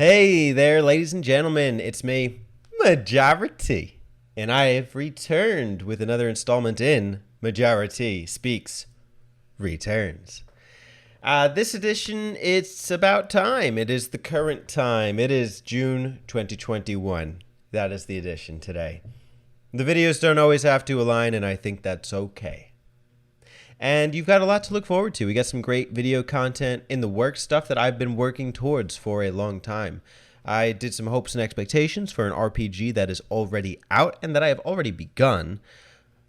Hey there, ladies and gentlemen. It's me, Majority, and I have returned with another installment in Majority Speaks Returns. This edition, it's about time. It is the current time. It is June 2021. That is the edition today. The videos don't always have to align, and I think that's okay. And you've got a lot to look forward to. We got some great video content in the works, stuff that I've been working towards for a long time. I did some hopes and expectations for an RPG that is already out and that I have already begun.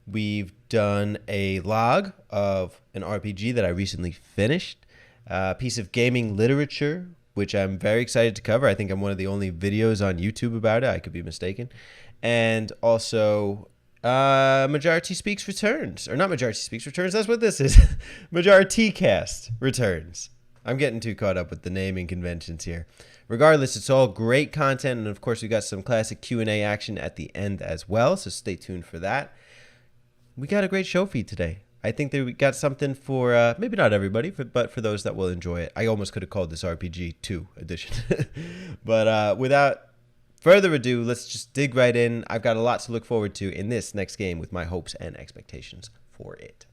We've done a log of an RPG that I recently finished, a piece of gaming literature, which I'm very excited to cover. I think I'm one of the only videos on YouTube about it. I could be mistaken. And also Majority Speaks returns. Or not Majority Speaks returns, that's what this is. Majority Cast returns. I'm getting too caught up with the naming conventions here. Regardless, it's all great content, and of course we got some classic Q&A action at the end as well, so stay tuned for that. We got a great show for you today. I think that we got something for, maybe not everybody, but for those that will enjoy it. I almost could have called this RPG 2 edition. But without further ado, let's just dig right in. I've got a lot to look forward to in this next game with my hopes and expectations for it.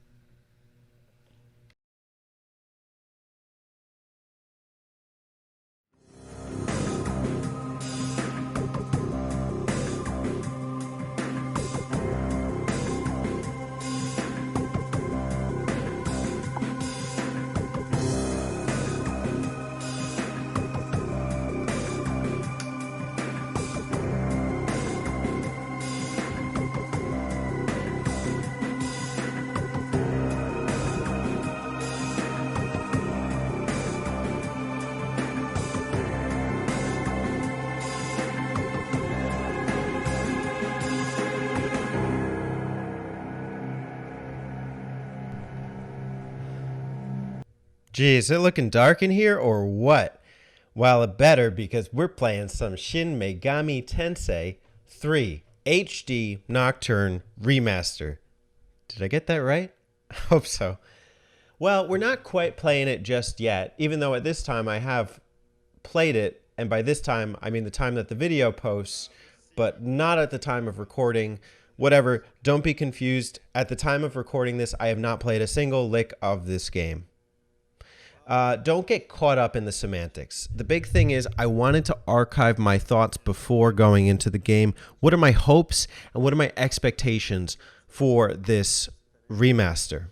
Gee, is it looking dark in here or what? Well, it better, because we're playing some Shin Megami Tensei 3 HD Nocturne Remaster. Did I get that right? I hope so. Well, we're not quite playing it just yet, even though at this time I have played it, and by this time I mean the time that the video posts, but not at the time of recording. Whatever, don't be confused. At the time of recording this, I have not played a single lick of this game. Don't get caught up in the semantics. The big thing is I wanted to archive my thoughts before going into the game. What are my hopes and what are my expectations for this remaster?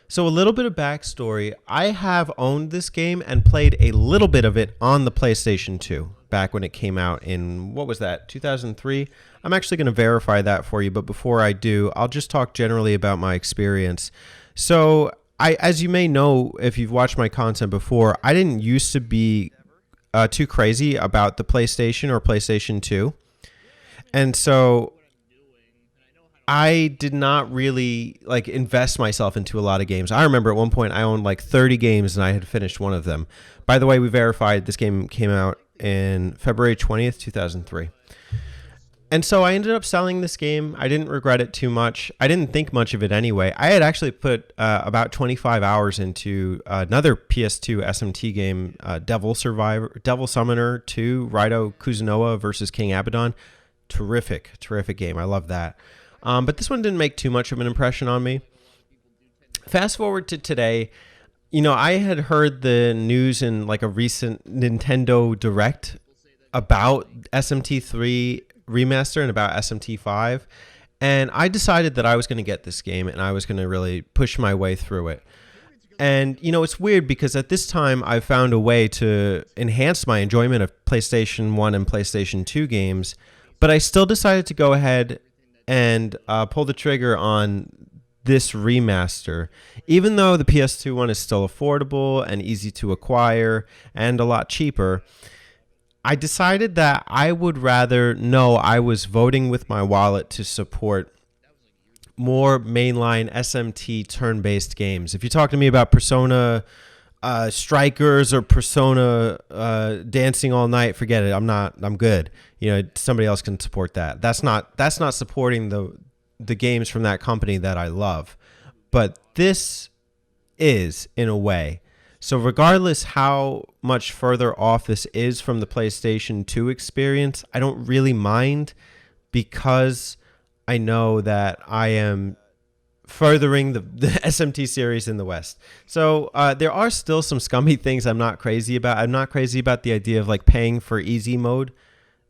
So a little bit of backstory. I have owned this game and played a little bit of it on the PlayStation 2 back when it came out in, what was that, 2003? I'm actually going to verify that for you, but before I do, I'll just talk generally about my experience. So as you may know, if you've watched my content before, I didn't used to be too crazy about the PlayStation or PlayStation 2. And so I did not really invest myself into a lot of games. I remember at one point I owned 30 games and I had finished one of them. By the way, we verified this game came out in February 20th, 2003. And so I ended up selling this game. I didn't regret it too much. I didn't think much of it anyway. I had actually put about 25 hours into another PS2 SMT game, Devil Summoner 2, Raito Kuzunoa versus King Abaddon. Terrific game. I love that. But this one didn't make too much of an impression on me. Fast forward to today. I had heard the news in a recent Nintendo Direct about SMT3 remaster and about SMT5, and I decided that I was going to get this game and I was going to really push my way through it. And it's weird because at this time I found a way to enhance my enjoyment of PlayStation 1 and PlayStation 2 games, but I still decided to go ahead and pull the trigger on this remaster, even though the PS2 one is still affordable and easy to acquire and a lot cheaper. I decided that I would rather know I was voting with my wallet to support more mainline SMT turn-based games. If you talk to me about Persona Strikers or Persona Dancing All Night, forget it. I'm good. Somebody else can support that. That's not supporting the games from that company that I love. But this is, in a way. So regardless how much further off this is from the PlayStation 2 experience, I don't really mind because I know that I am furthering the SMT series in the West. So there are still some scummy things I'm not crazy about. I'm not crazy about the idea of like paying for easy mode.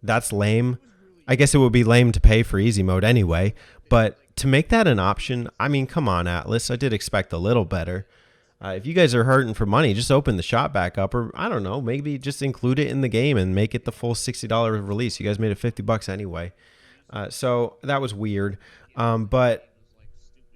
That's lame. I guess it would be lame to pay for easy mode anyway. But to make that an option, I mean, come on, Atlas. I did expect a little better. If you guys are hurting for money, just open the shop back up, or I don't know, maybe just include it in the game and make it the full $60 release. You guys made it $50 anyway. So that was weird. But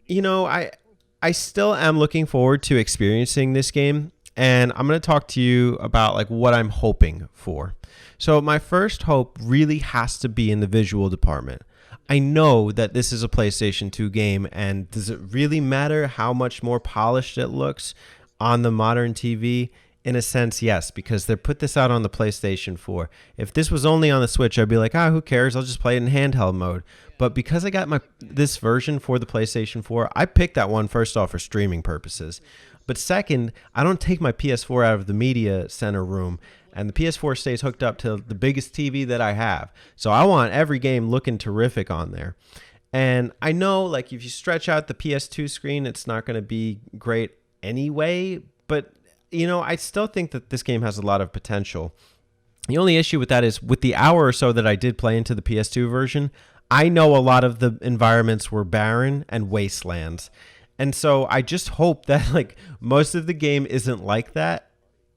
you know, I still am looking forward to experiencing this game, and I'm going to talk to you about like what I'm hoping for. So my first hope really has to be in the visual department. I know that this is a PlayStation 2 game, and does it really matter how much more polished it looks on the modern TV? In a sense, yes, because they put this out on the PlayStation 4. If this was only on the Switch, I'd be like, who cares? I'll just play it in handheld mode. But because I got this version for the PlayStation 4, I picked that one first off for streaming purposes. But second, I don't take my PS4 out of the media center room, and the PS4 stays hooked up to the biggest TV that I have. So I want every game looking terrific on there. And I know, like, if you stretch out the PS2 screen, it's not going to be great anyway, but you know, I still think that this game has a lot of potential. The only issue with that is with the hour or so that I did play into the PS2 version, I know a lot of the environments were barren and wastelands. And so I just hope that like most of the game isn't like that,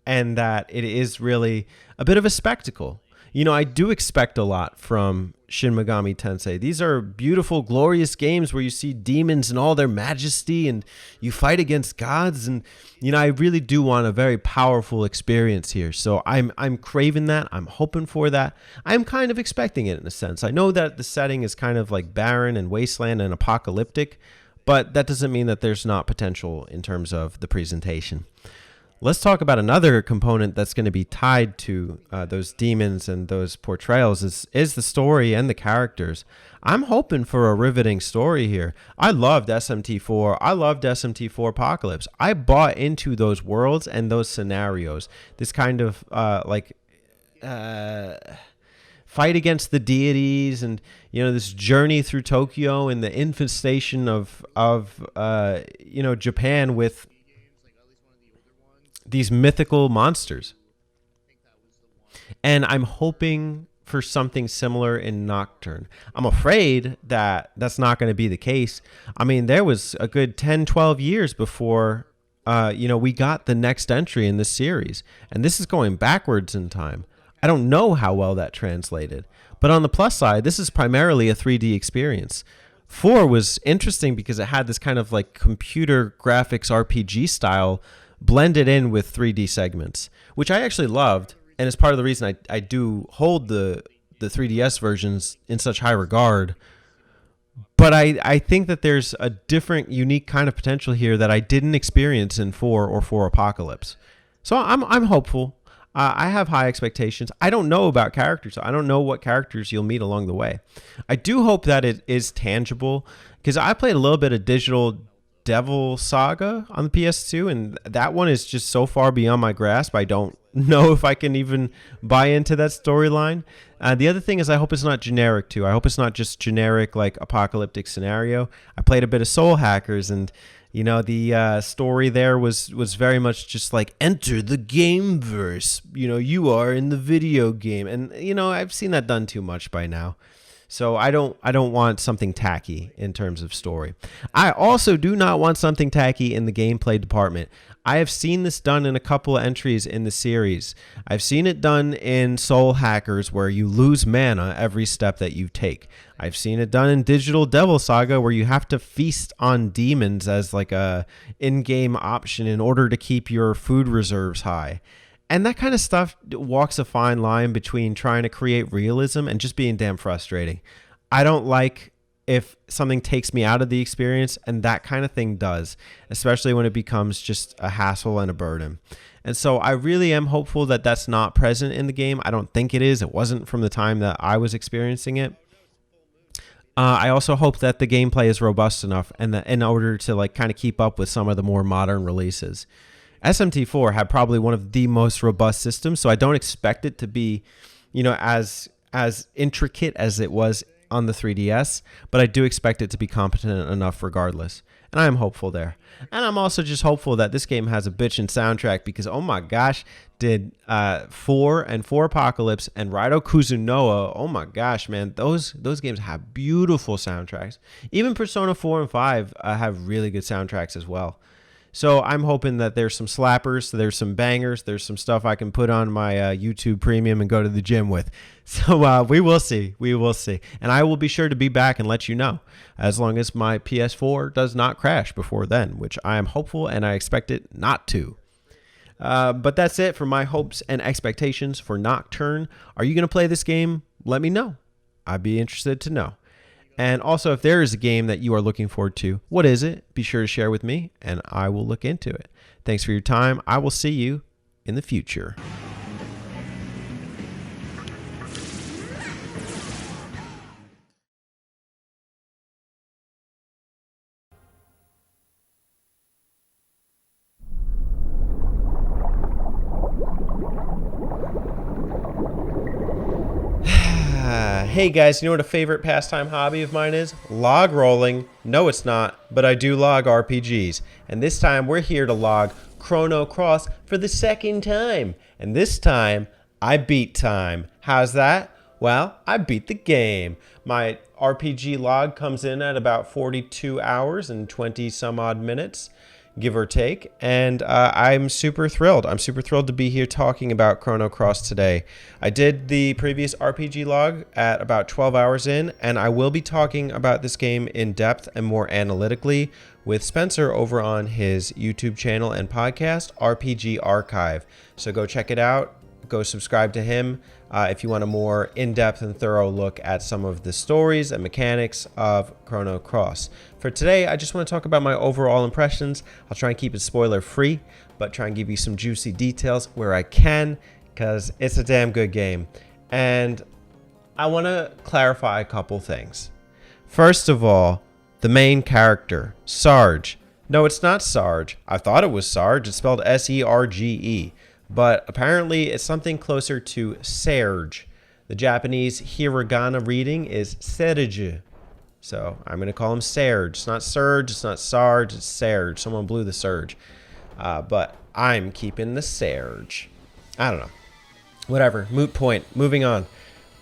and that it is really a bit of a spectacle. You know, I do expect a lot from Shin Megami Tensei. These are beautiful, glorious games where you see demons in all their majesty and you fight against gods. And, you know, I really do want a very powerful experience here. So I'm craving that. I'm hoping for that. I'm kind of expecting it in a sense. I know that the setting is kind of like barren and wasteland and apocalyptic, but that doesn't mean that there's not potential in terms of the presentation. Let's talk about another component that's going to be tied to those demons and those portrayals is the story and the characters. I'm hoping for a riveting story here. I loved SMT4. I loved SMT4 Apocalypse. I bought into those worlds and those scenarios. This kind of fight against the deities, and you know, this journey through Tokyo and the infestation of Japan with these mythical monsters. And I'm hoping for something similar in Nocturne. I'm afraid that that's not going to be the case. I mean, there was a good 10, 12 years before, we got the next entry in this series. And this is going backwards in time. I don't know how well that translated. But on the plus side, this is primarily a 3D experience. 4 was interesting because it had this kind of like computer graphics RPG style blended in with 3D segments, which I actually loved, and is part of the reason I do hold the 3DS versions in such high regard. But I think that there's a different, unique kind of potential here that I didn't experience in 4 or 4 Apocalypse. So I'm hopeful. I have high expectations. I don't know about characters. I don't know what characters you'll meet along the way. I do hope that it is tangible, because I played a little bit of Digital Devil Saga on the PS2, and that one is just so far beyond my grasp. I don't know if I can even buy into that storyline. The other thing is, I hope it's not generic too. I hope it's not just generic like apocalyptic scenario. I played a bit of Soul Hackers, and you know, the story there was very much just like, enter the gameverse. You know, you are in the video game, and you know, I've seen that done too much by now. So I don't want something tacky in terms of story. I also do not want something tacky in the gameplay department. I have seen this done in a couple of entries in the series. I've seen it done in Soul Hackers, where you lose mana every step that you take. I've seen it done in Digital Devil Saga, where you have to feast on demons as like a in-game option in order to keep your food reserves high. And that kind of stuff walks a fine line between trying to create realism and just being damn frustrating. I don't like if something takes me out of the experience, and that kind of thing does, especially when it becomes just a hassle and a burden. And so I really am hopeful that that's not present in the game. I don't think it is. It wasn't from the time that I was experiencing it. I also hope that the gameplay is robust enough, and that in order to like kind of keep up with some of the more modern releases. SMT4 had probably one of the most robust systems, so I don't expect it to be, as intricate as it was on the 3DS, but I do expect it to be competent enough regardless. And I am hopeful there. And I'm also just hopeful that this game has a bitchin' soundtrack because, oh my gosh, did 4 and 4 Apocalypse and Raido Kuzunoa, oh my gosh, man, those games have beautiful soundtracks. Even Persona 4 and 5 have really good soundtracks as well. So I'm hoping that there's some slappers, there's some bangers, there's some stuff I can put on my YouTube Premium and go to the gym with. So we will see. We will see. And I will be sure to be back and let you know as long as my PS4 does not crash before then, which I am hopeful and I expect it not to. But that's it for my hopes and expectations for Nocturne. Are you going to play this game? Let me know. I'd be interested to know. And also, if there is a game that you are looking forward to, what is it? Be sure to share with me, and I will look into it. Thanks for your time. I will see you in the future. Hey guys, you know what a favorite pastime hobby of mine is? Log rolling. No, it's not, but I do log RPGs. And this time we're here to log Chrono Cross for the second time. And this time, I beat time. How's that? Well, I beat the game. My RPG log comes in at about 42 hours and 20 some odd minutes, give or take, and I'm super thrilled. I'm super thrilled to be here talking about Chrono Cross today. I did the previous RPG log at about 12 hours in, and I will be talking about this game in depth and more analytically with Spencer over on his YouTube channel and podcast, RPG Archive. So go check it out. Go subscribe to him if you want a more in-depth and thorough look at some of the stories and mechanics of Chrono Cross. For today, I just want to talk about my overall impressions. I'll try and keep it spoiler-free, but try and give you some juicy details where I can, because it's a damn good game. And I want to clarify a couple things. First of all, the main character, Sarge. No, it's not Sarge. I thought it was Sarge. It's spelled S-E-R-G-E. But apparently it's something closer to Serge. The Japanese hiragana reading is Serge. So I'm going to call him Serge. It's not Serge, it's not Sarge, it's Serge. Someone blew the surge. But I'm keeping the Serge. I don't know. Whatever. Moot point. Moving on.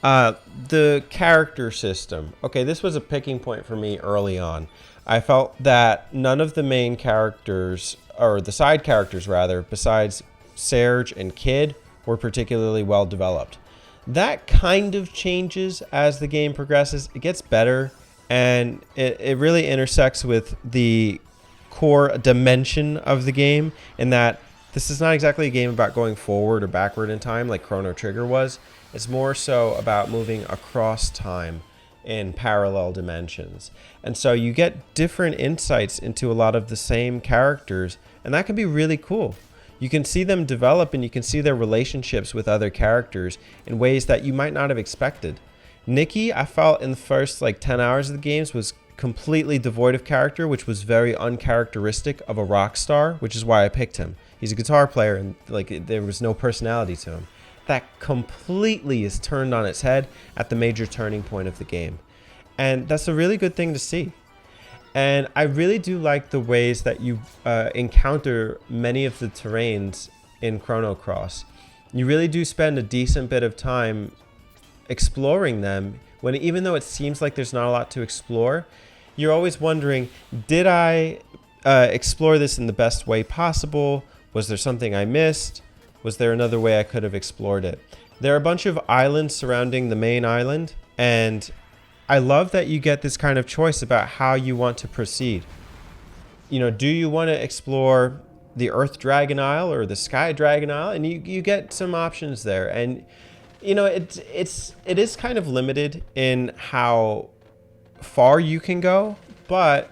The character system. Okay, this was a picking point for me early on. I felt that none of the main characters, or the side characters rather, besides Serge and Kid, were particularly well developed. That kind of changes as the game progresses. It gets better, and it really intersects with the core dimension of the game in that this is not exactly a game about going forward or backward in time like Chrono Trigger was. It's more so about moving across time in parallel dimensions. And so you get different insights into a lot of the same characters, and that can be really cool. You can see them develop and you can see their relationships with other characters in ways that you might not have expected. Nikki, I felt in the first 10 hours of the games was completely devoid of character, which was very uncharacteristic of a rock star, which is why I picked him. He's a guitar player and there was no personality to him. That completely is turned on its head at the major turning point of the game. And that's a really good thing to see. And I really do like the ways that you encounter many of the terrains in Chrono Cross. You really do spend a decent bit of time exploring them, when even though it seems like there's not a lot to explore, you're always wondering, did I explore this in the best way possible? Was there something I missed? Was there another way I could have explored it? There are a bunch of islands surrounding the main island, and I love that you get this kind of choice about how you want to proceed. Do you want to explore the Earth Dragon Isle or the Sky Dragon Isle? And you get some options there. And, it is kind of limited in how far you can go, but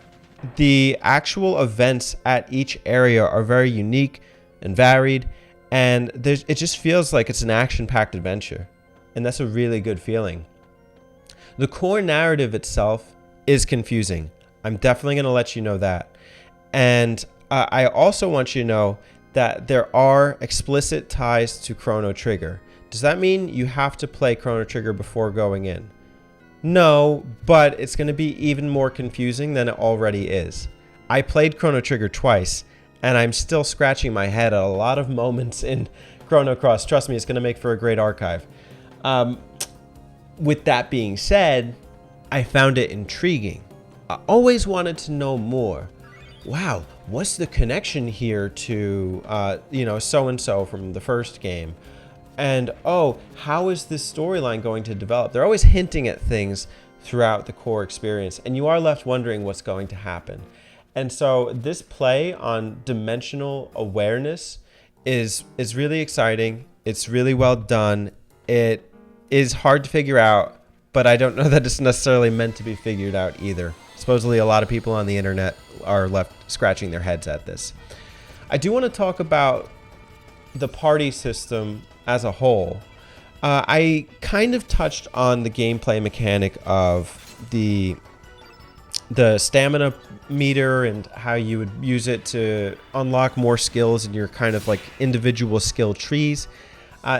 the actual events at each area are very unique and varied. And it just feels like it's an action-packed adventure. And that's a really good feeling. The core narrative itself is confusing. I'm definitely going to let you know that. And I also want you to know that there are explicit ties to Chrono Trigger. Does that mean you have to play Chrono Trigger before going in? No, but it's going to be even more confusing than it already is. I played Chrono Trigger twice, and I'm still scratching my head at a lot of moments in Chrono Cross. Trust me, it's going to make for a great archive. With that being said, I found it intriguing. I always wanted to know more. Wow, what's the connection here to, so-and-so from the first game? And, oh, how is this storyline going to develop? They're always hinting at things throughout the core experience, and you are left wondering what's going to happen. And so this play on dimensional awareness is really exciting. It's really well done. It is hard to figure out, but I don't know that it's necessarily meant to be figured out either. Supposedly a lot of people on the internet are left scratching their heads at this. I do want to talk about the party system as a whole. I kind of touched on the gameplay mechanic of the stamina meter and how you would use it to unlock more skills in your kind of like individual skill trees.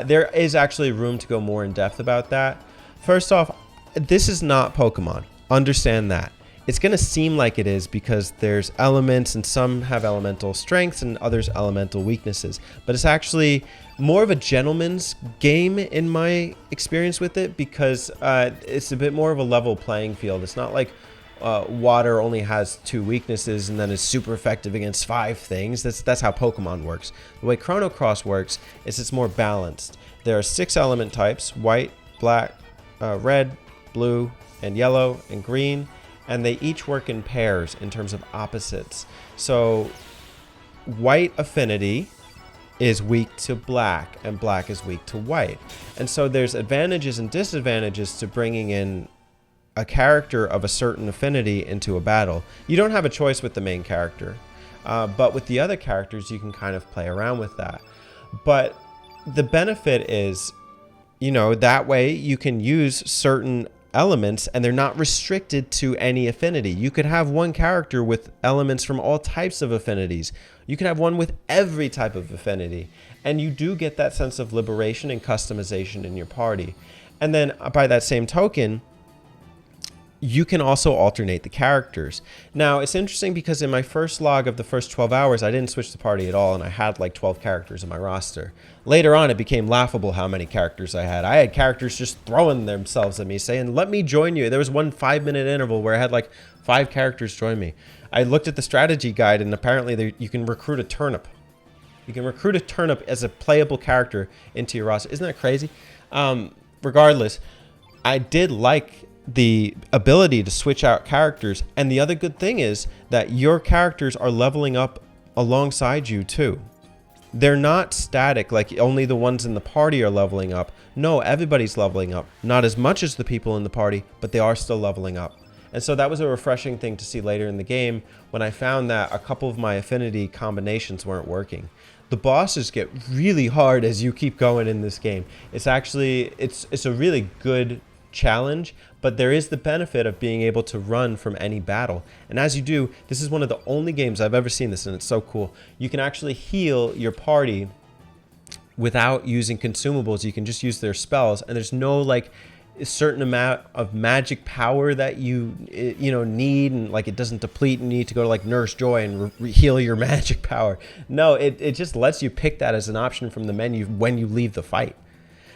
There is actually room to go more in depth about that. First off, this is not Pokemon. Understand that. It's going to seem like it is because there's elements and some have elemental strengths and others elemental weaknesses. But it's actually more of a gentleman's game in my experience with it because it's a bit more of a level playing field. It's not like water only has 2 weaknesses and then is super effective against 5 things. That's how Pokemon works. The way Chrono Cross works is it's more balanced. There are 6 element types: white, black, red, blue, and yellow, and green. And they each work in pairs in terms of opposites. So white affinity is weak to black and black is weak to white. And so there's advantages and disadvantages to bringing in a character of a certain affinity into a battle. You don't have a choice with the main character, but with the other characters you can kind of play around with that. But the benefit is, that way you can use certain elements and they're not restricted to any affinity. You could have one character with elements from all types of affinities. You could have one with every type of affinity, and you do get that sense of liberation and customization in your party. And then by that same token, you can also alternate the characters. Now, it's interesting because in my first log of the first 12 hours, I didn't switch the party at all, and I had like 12 characters in my roster. Later on, it became laughable how many characters I had. I had characters just throwing themselves at me, saying, "Let me join you." There was one 5-minute interval where I had like 5 characters join me. I looked at the strategy guide, and apparently you can recruit a turnip. You can recruit a turnip as a playable character into your roster. Isn't that crazy? Regardless, I did like the ability to switch out characters, and the other good thing is that your characters are leveling up alongside you too. They're not static, like only the ones in the party are leveling up. No, everybody's leveling up. Not as much as the people in the party, but they are still leveling up. And so that was a refreshing thing to see later in the game when I found that a couple of my affinity combinations weren't working. The bosses get really hard as you keep going in this game. It's actually, it's a really good challenge, but there is the benefit of being able to run from any battle. And as you do, this is one of the only games I've ever seen this, and it's so cool. You can actually heal your party without using consumables. You can just use their spells, and there's no like a certain amount of magic power that you need, and like it doesn't deplete and you need to go to like Nurse Joy and heal your magic power. No, it just lets you pick that as an option from the menu when you leave the fight.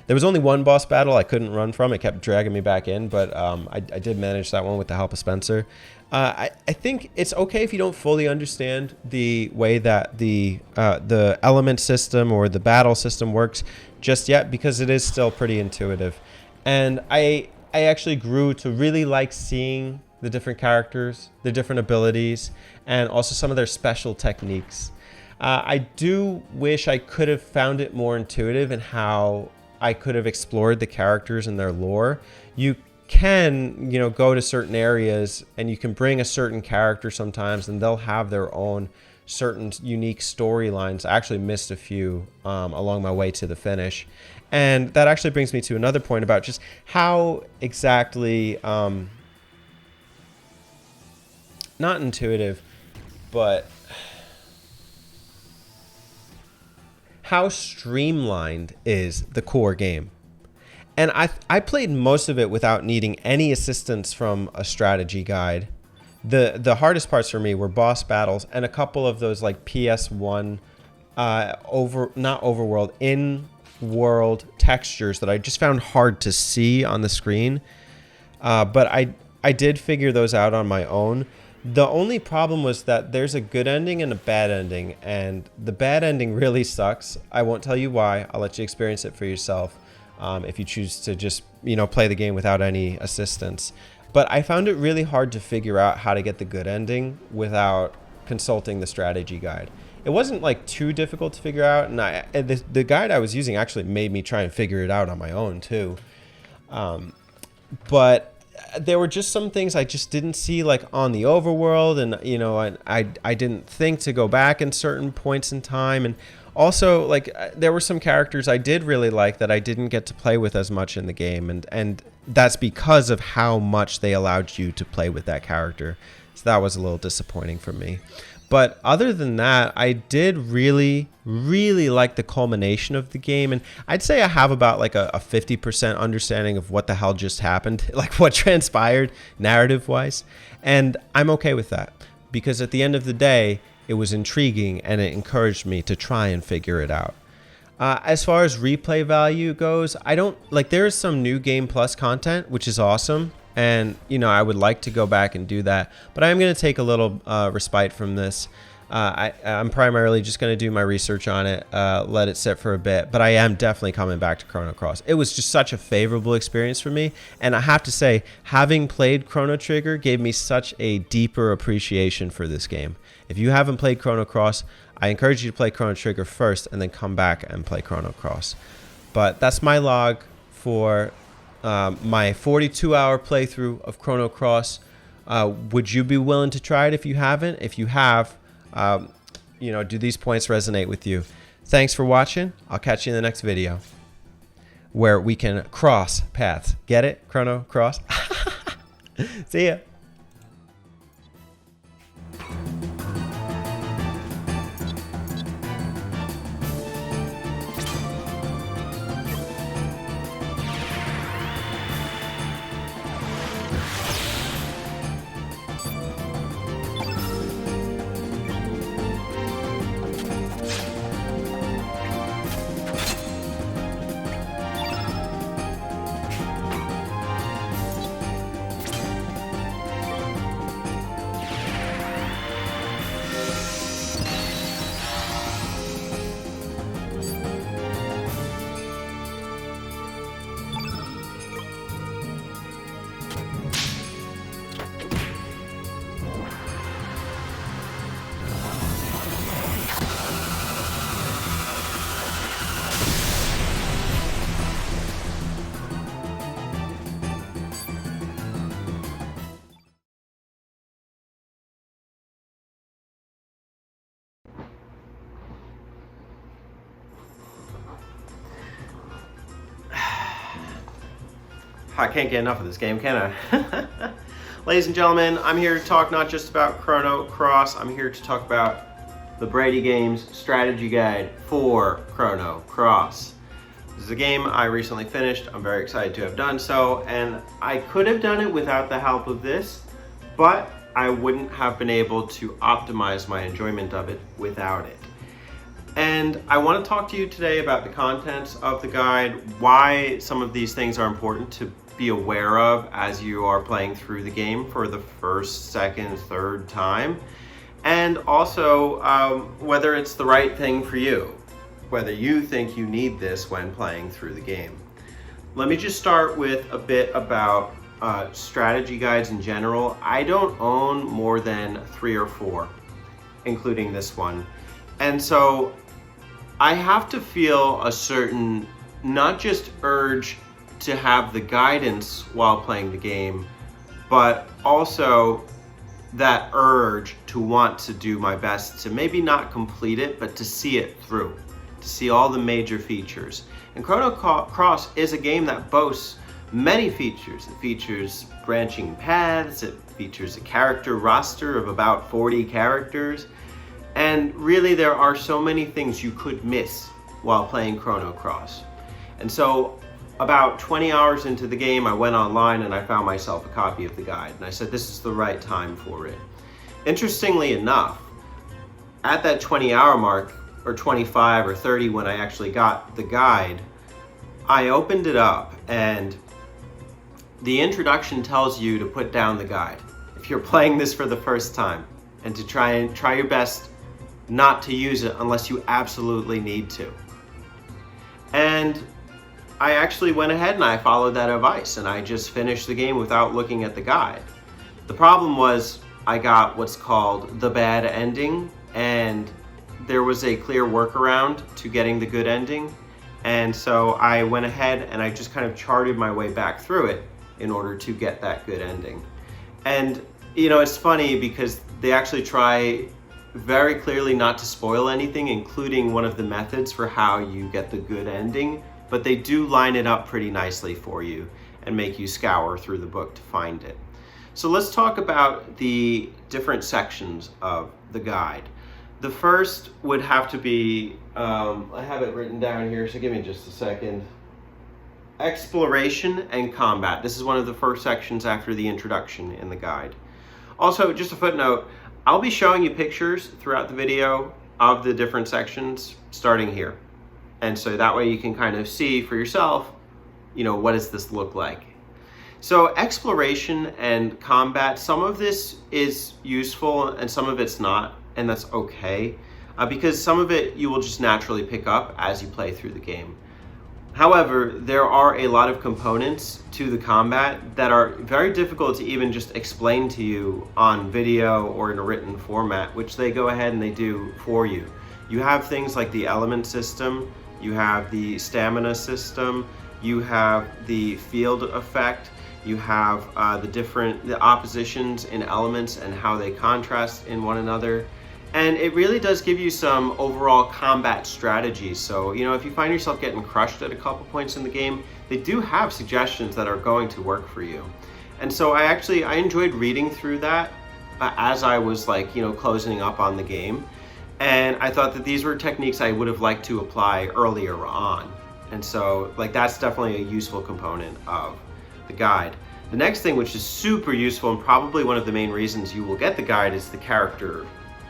There was only one boss battle I couldn't run from. It kept dragging me back in, but I did manage that one with the help of Spencer. I think it's okay if you don't fully understand the way that the element system or the battle system works just yet, because it is still pretty intuitive. And I actually grew to really like seeing the different characters, the different abilities, and also some of their special techniques. I do wish I could have found it more intuitive in how I could have explored the characters and their lore. You can, go to certain areas and you can bring a certain character sometimes and they'll have their own certain unique storylines. I actually missed a few along my way to the finish. And that actually brings me to another point about just how exactly, not intuitive, but how streamlined is the core game. And I played most of it without needing any assistance from a strategy guide. The hardest parts for me were boss battles and a couple of those like PS1 not overworld, in world textures that I just found hard to see on the screen. But I did figure those out on my own. The only problem was that there's a good ending and a bad ending, and the bad ending really sucks. I won't tell you why. I'll let you experience it for yourself if you choose to just, play the game without any assistance. But I found it really hard to figure out how to get the good ending without consulting the strategy guide. It wasn't like too difficult to figure out, and the guide I was using actually made me try and figure it out on my own too. But there were just some things I just didn't see like on the overworld, and I didn't think to go back in certain points in time, and also like there were some characters I did really like that I didn't get to play with as much in the game, and that's because of how much they allowed you to play with that character. So that was a little disappointing for me. But other than that, I did really, really like the culmination of the game. And I'd say I have about like a 50% understanding of what the hell just happened, like what transpired narrative-wise. And I'm okay with that because at the end of the day, it was intriguing and it encouraged me to try and figure it out. As far as replay value goes, there is some new Game Plus content, which is awesome. And, I would like to go back and do that. But I am going to take a little respite from this. I'm primarily just going to do my research on it, let it sit for a bit. But I am definitely coming back to Chrono Cross. It was just such a favorable experience for me. And I have to say, having played Chrono Trigger gave me such a deeper appreciation for this game. If you haven't played Chrono Cross, I encourage you to play Chrono Trigger first and then come back and play Chrono Cross. But that's my log for my 42-hour playthrough of Chrono Cross. Would you be willing to try it if you haven't? If you have, do these points resonate with you? Thanks for watching. I'll catch you in the next video where we can cross paths. Get it? Chrono Cross? See ya. I can't get enough of this game, can I? Ladies and gentlemen, I'm here to talk not just about Chrono Cross, I'm here to talk about the Brady Games strategy guide for Chrono Cross. This is a game I recently finished. I'm very excited to have done so, and I could have done it without the help of this, but I wouldn't have been able to optimize my enjoyment of it without it. And I want to talk to you today about the contents of the guide, why some of these things are important to be aware of as you are playing through the game for the first, second, third time, and also whether it's the right thing for you, whether you think you need this when playing through the game. Let me just start with a bit about strategy guides in general. I don't own more than 3 or 4, including this one. And so I have to feel a certain, not just urge to have the guidance while playing the game, but also that urge to want to do my best to maybe not complete it, but to see it through, to see all the major features. And Chrono Cross is a game that boasts many features. It features branching paths, it features a character roster of about 40 characters, and really there are so many things you could miss while playing Chrono Cross. And so about 20 hours into the game, I went online and I found myself a copy of the guide. And I said, this is the right time for it. Interestingly enough, at that 20-hour mark, or 25 or 30 when I actually got the guide, I opened it up and the introduction tells you to put down the guide if you're playing this for the first time, and to try your best not to use it unless you absolutely need to. And I actually went ahead and I followed that advice and I just finished the game without looking at the guide. The problem was I got what's called the bad ending, and there was a clear workaround to getting the good ending. And so I went ahead and I just kind of charted my way back through it in order to get that good ending. And it's funny because they actually try very clearly not to spoil anything, including one of the methods for how you get the good ending, but they do line it up pretty nicely for you and make you scour through the book to find it. So let's talk about the different sections of the guide. The first would have to be, I have it written down here, so give me just a second. Exploration and combat. This is one of the first sections after the introduction in the guide. Also, just a footnote, I'll be showing you pictures throughout the video of the different sections starting here. And so that way you can kind of see for yourself, what does this look like? So exploration and combat, some of this is useful and some of it's not, and that's okay, because some of it you will just naturally pick up as you play through the game. However, there are a lot of components to the combat that are very difficult to even just explain to you on video or in a written format, which they go ahead and they do for you. You have things like the element system, you have the stamina system, you have the field effect, you have the oppositions in elements and how they contrast in one another. And it really does give you some overall combat strategies. So, if you find yourself getting crushed at a couple points in the game, they do have suggestions that are going to work for you. And so I enjoyed reading through that as I was closing up on the game. And I thought that these were techniques I would have liked to apply earlier on. And so that's definitely a useful component of the guide. The next thing, which is super useful and probably one of the main reasons you will get the guide, is the character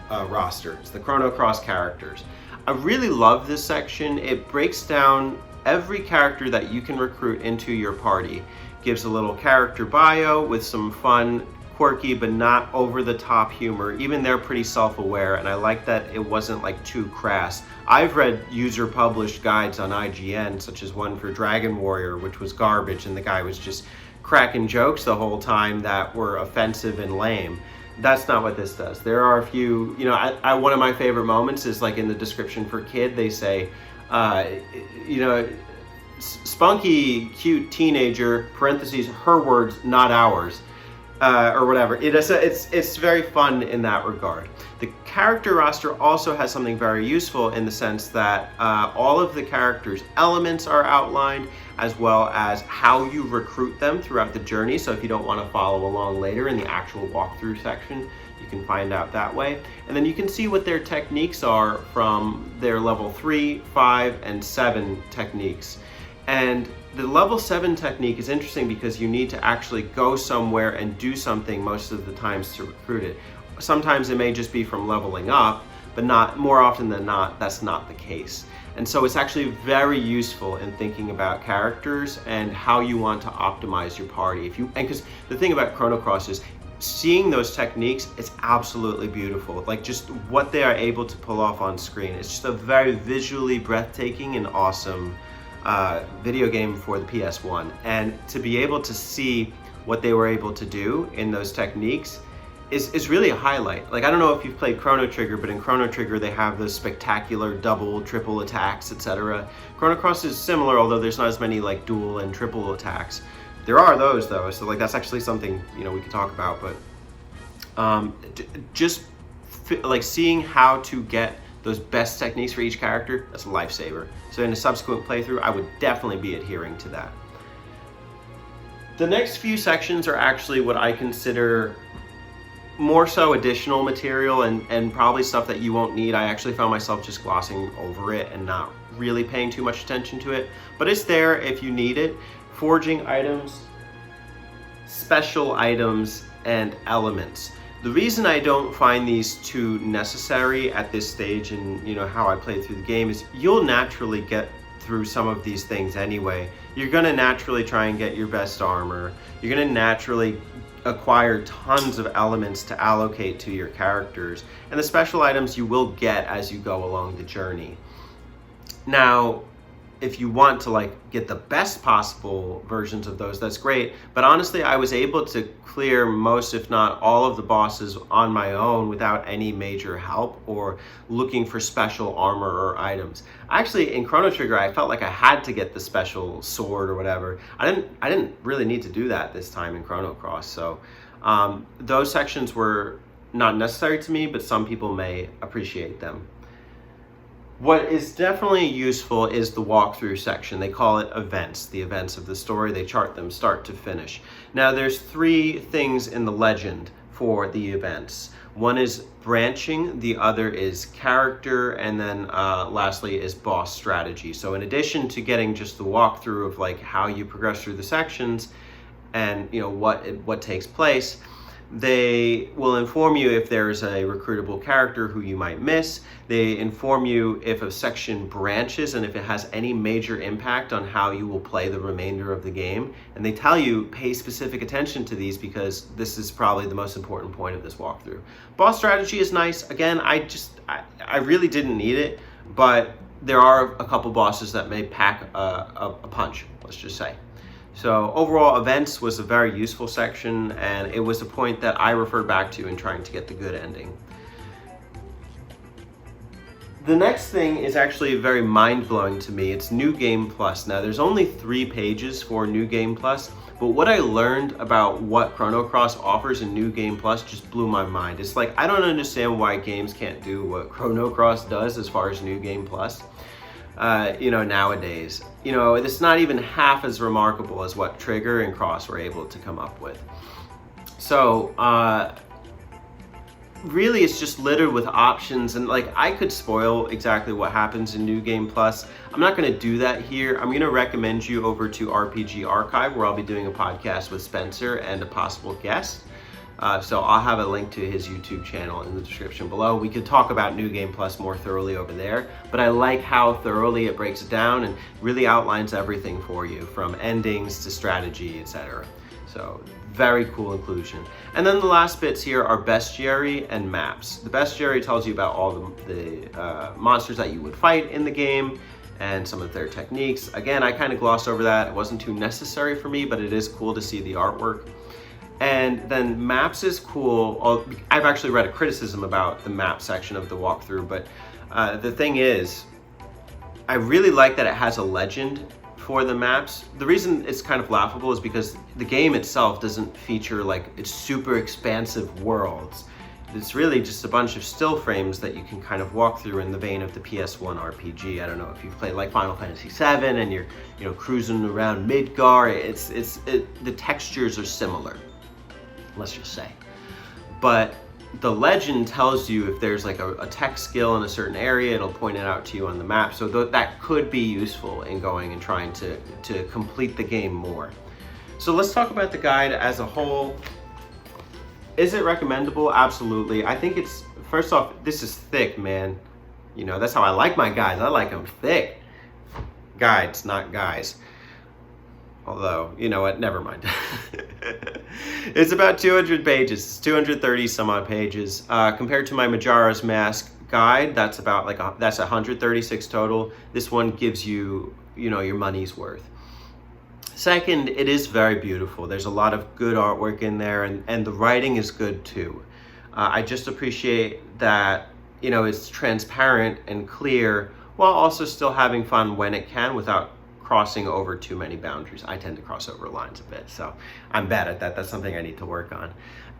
roster. It's the Chrono Cross characters. I really love this section. It breaks down every character that you can recruit into your party. Gives a little character bio with some fun, quirky, but not over the top humor. Even they're pretty self-aware, and I like that it wasn't too crass. I've read user published guides on IGN, such as one for Dragon Warrior, which was garbage, and the guy was just cracking jokes the whole time that were offensive and lame. That's not what this does. There are a few, one of my favorite moments is in the description for kid, they say, spunky, cute teenager, parentheses, her words, not ours, or whatever. It's very fun in that regard. The character roster also has something very useful in the sense that all of the characters' elements are outlined, as well as how you recruit them throughout the journey. So if you don't want to follow along later in the actual walkthrough section, you can find out that way. And then you can see what their techniques are from their level 3, 5, and 7 techniques. And the level 7 technique is interesting because you need to actually go somewhere and do something most of the times to recruit it. Sometimes it may just be from leveling up, but more often than not, that's not the case. And so it's actually very useful in thinking about characters and how you want to optimize your party. Because the thing about Chrono Cross is seeing those techniques, it's absolutely beautiful. Just what they are able to pull off on screen. It's just a very visually breathtaking and awesome video game for the PS1. And to be able to see what they were able to do in those techniques is really a highlight. I don't know if you've played Chrono Trigger, but in Chrono Trigger they have those spectacular double, triple attacks, etc. Chrono Cross is similar, although there's not as many dual and triple attacks. There are those though, so that's actually something we could talk about. But seeing how to get those best techniques for each character, that's a lifesaver. So in a subsequent playthrough, I would definitely be adhering to that. The next few sections are actually what I consider more so additional material and probably stuff that you won't need. I actually found myself just glossing over it and not really paying too much attention to it, but it's there if you need it. Forging items, special items, and elements. The reason I don't find these too necessary at this stage in how I play through the game is you'll naturally get through some of these things anyway. You're going to naturally try and get your best armor. You're going to naturally acquire tons of elements to allocate to your characters, and the special items you will get as you go along the journey. Now, if you want to get the best possible versions of those, that's great. But honestly, I was able to clear most, if not all, of the bosses on my own without any major help or looking for special armor or items. Actually, in Chrono Trigger, I felt like I had to get the special sword or whatever. I didn't really need to do that this time in Chrono Cross. So those sections were not necessary to me, but some people may appreciate them. What is definitely useful is the walkthrough section. They call it events, the events of the story. They chart them start to finish. Now, there's 3 things in the legend for the events. One is branching, the other is character, and then lastly is boss strategy. So in addition to getting just the walkthrough of how you progress through the sections and what takes place, they will inform you if there's a recruitable character who you might miss. They inform you if a section branches and if it has any major impact on how you will play the remainder of the game. And they tell you pay specific attention to these because this is probably the most important point of this walkthrough. Boss strategy is nice. Again, I really didn't need it, but there are a couple bosses that may pack a punch, let's just say. So overall, events was a very useful section, and it was a point that I referred back to in trying to get the good ending. The next thing is actually very mind-blowing to me. It's New Game Plus. Now, there's only 3 pages for New Game Plus, but what I learned about what Chrono Cross offers in New Game Plus just blew my mind. It's I don't understand why games can't do what Chrono Cross does as far as New Game Plus. Nowadays. It's not even half as remarkable as what Trigger and Cross were able to come up with. So, really it's just littered with options, and I could spoil exactly what happens in New Game Plus. I'm not going to do that here. I'm going to recommend you over to RPG Archive, where I'll be doing a podcast with Spencer and a possible guest. So I'll have a link to his YouTube channel in the description below. We could talk about New Game Plus more thoroughly over there, but I like how thoroughly it breaks it down and really outlines everything for you, from endings to strategy, etc. So very cool inclusion. And then the last bits here are bestiary and maps. The bestiary tells you about all the monsters that you would fight in the game and some of their techniques. Again, I kind of glossed over that. It wasn't too necessary for me, but it is cool to see the artwork. And then maps is cool. I've actually read a criticism about the map section of the walkthrough, but the thing is, I really like that it has a legend for the maps. The reason it's kind of laughable is because the game itself doesn't feature it's super expansive worlds. It's really just a bunch of still frames that you can kind of walk through in the vein of the PS1 RPG. I don't know if you've played Final Fantasy VII and you're cruising around Midgar. The textures are similar, let's just say. But the legend tells you if there's a tech skill in a certain area, it'll point it out to you on the map. So that could be useful in going and trying to complete the game more. So let's talk about the guide as a whole. Is it recommendable? Absolutely. I think first off, this is thick, man. That's how I like my guides. I like them thick. Guides, not guys. Although, you know what, never mind. It's about 200 pages. It's 230 some odd pages. Compared to my Majora's Mask guide, that's about that's 136 total. This one gives you, your money's worth. Second, it is very beautiful. There's a lot of good artwork in there, and the writing is good too. I just appreciate that, it's transparent and clear while also still having fun when it can without crossing over too many boundaries. I tend to cross over lines a bit, so I'm bad at that. That's something I need to work on.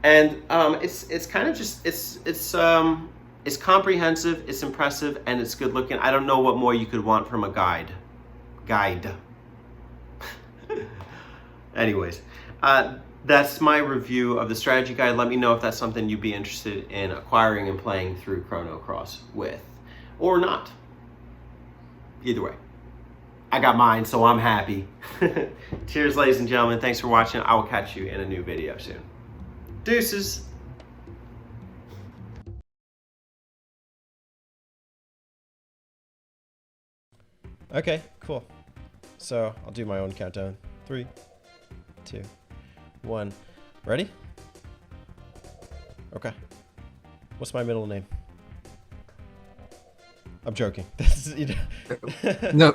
And it's kind of just it's comprehensive, it's impressive, and it's good looking. I don't know what more you could want from a guide. Anyways, that's my review of the strategy guide. Let me know if that's something you'd be interested in acquiring and playing through Chrono Cross with, or not. Either way, I got mine, so I'm happy. Cheers, ladies and gentlemen. Thanks for watching. I will catch you in a new video soon. Deuces. Okay, cool. So I'll do my own countdown. 3, 2, 1. Ready? Okay. What's my middle name? I'm joking. No,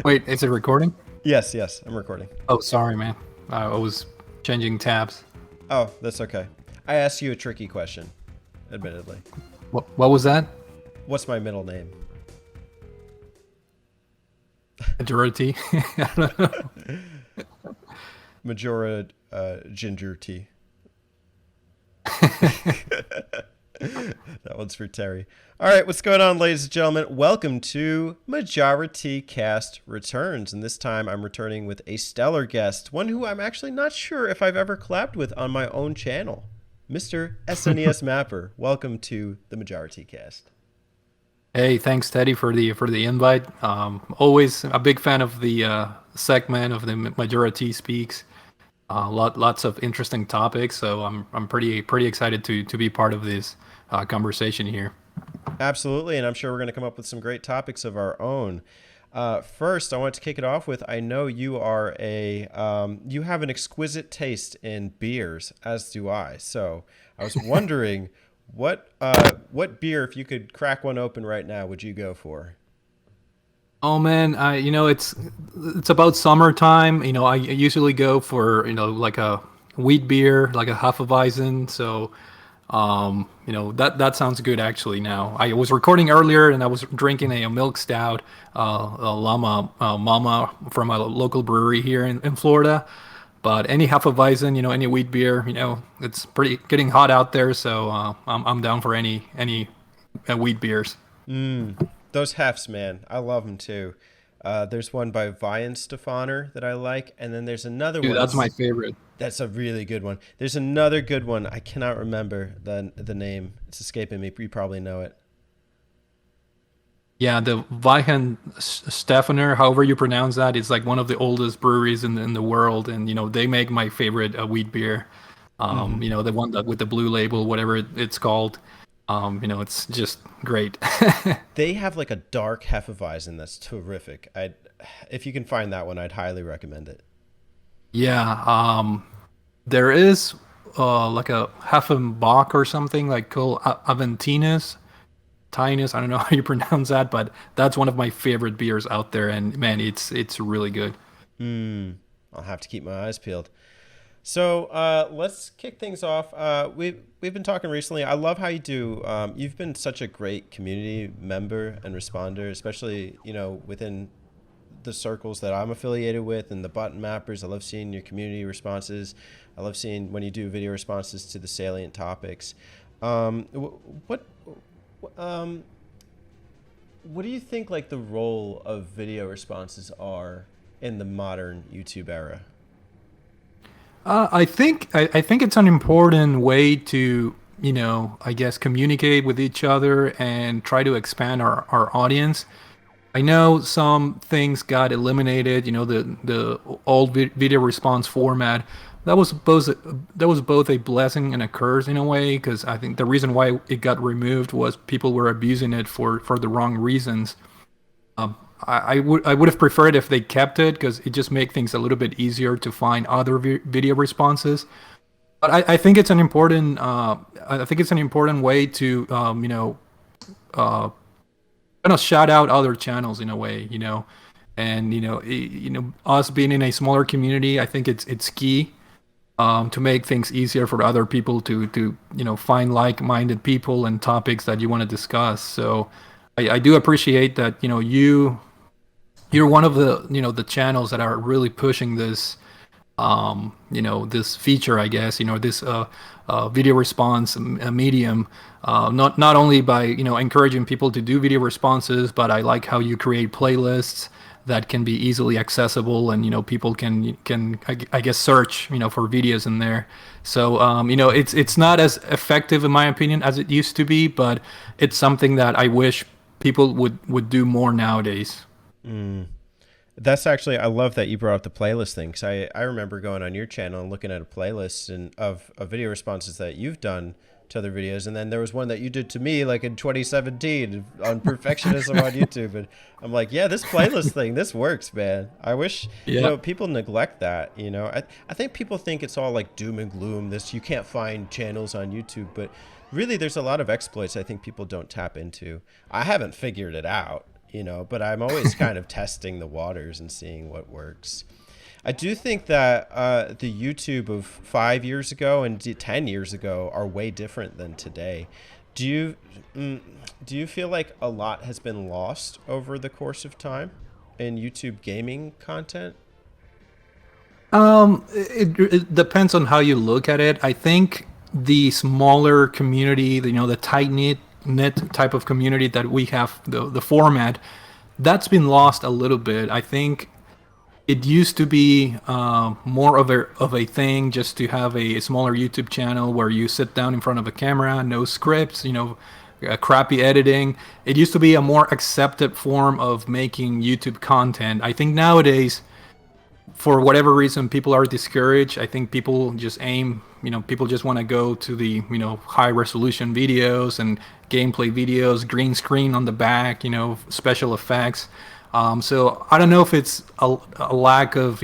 wait, is it recording? Yes, I'm recording. Oh, sorry, man. I was changing tabs. Oh, that's okay. I asked you a tricky question, admittedly. What was that? What's my middle name? Majority? I don't know. Majora ginger tea. That one's for Terry. All right, what's going on, ladies and gentlemen? Welcome to Majority Cast Returns. And this time I'm returning with a stellar guest, one who I'm actually not sure if I've ever collabed with on my own channel, Mr. SNES Mapper. Welcome to the Majority Cast. Hey, thanks, Teddy, for the invite. Always a big fan of the segment of the Majority Speaks. Lots of interesting topics, so I'm pretty excited to be part of this conversation here. Absolutely, and I'm sure we're going to come up with some great topics of our own. First, I want to kick it off with, I know you are you have an exquisite taste in beers, as do I. So I was wondering, what beer, if you could crack one open right now, would you go for? Oh man, it's about summertime. I usually go for like a wheat beer, like a Hefeweizen. So that sounds good actually. Now I was recording earlier and I was drinking a milk stout, a Llama Mama from a local brewery here in Florida. But any Hefeweizen, any wheat beer, it's pretty getting hot out there. So I'm down for any wheat beers. Those hefts, man, I love them too. There's one by Weihenstephaner that I like, and then there's another Dude, one. that's my favorite. That's a really good one. There's another good one. I cannot remember the name. It's escaping me. You probably know it. Yeah, the Weihenstephaner, however you pronounce that, it's like one of the oldest breweries in the world, and they make my favorite wheat beer. The one that with the blue label, whatever it's called. It's just great. They have like a dark Hefeweizen that's terrific. If you can find that one, I'd highly recommend it. Yeah, there is like a Heffenbach or something like called Aventinus. Tinus, I don't know how you pronounce that, but that's one of my favorite beers out there, and man, it's really good. I'll have to keep my eyes peeled. So let's kick things off. We've been talking recently. I love how you do. You've been such a great community member and responder, especially within the circles that I'm affiliated with and the button mappers. I love seeing your community responses. I love seeing when you do video responses to the salient topics. What do you think like the role of video responses are in the modern YouTube era? I think it's an important way to I guess communicate with each other and try to expand our audience. I know some things got eliminated. The old video response format that was both a blessing and a curse in a way, because I think the reason why it got removed was people were abusing it for the wrong reasons. I would have preferred if they kept it, because it just makes things a little bit easier to find other video responses. But I think it's an important way to kind of shout out other channels in a way, and us being in a smaller community, I think it's key to make things easier for other people to find like-minded people and topics that you want to discuss. So I do appreciate that you're one of the channels that are really pushing this this feature, I guess, this video response medium, not only by encouraging people to do video responses, but I like how you create playlists that can be easily accessible, and people can I guess search for videos in there. So it's not as effective in my opinion as it used to be, but it's something that I wish people would do more nowadays. Mm. That's actually, I love that you brought up the playlist thing, because I remember going on your channel and looking at a playlist and of video responses that you've done to other videos, and then there was one that you did to me like in 2017 on perfectionism on YouTube, and I'm like, yeah, this playlist thing, this works, man. I wish, Yeah. people neglect that. I think people think it's all like doom and gloom. This, you can't find channels on YouTube, but really, there's a lot of exploits I think people don't tap into. I haven't figured it out, but I'm always kind of testing the waters and seeing what works. I do think that the YouTube of 5 years ago and 10 years ago are way different than today. Do you do you feel like a lot has been lost over the course of time in YouTube gaming content? It depends on how you look at it. I think the smaller community, the tight knit type of community that we have, the format, that's been lost a little bit. I think it used to be more of a thing just to have a smaller YouTube channel where you sit down in front of a camera, no scripts, crappy editing. It used to be a more accepted form of making YouTube content. I think nowadays, for whatever reason, people are discouraged. I think people just people just want to go to the, high resolution videos and gameplay videos, green screen on the back, special effects. So I don't know if it's a lack of,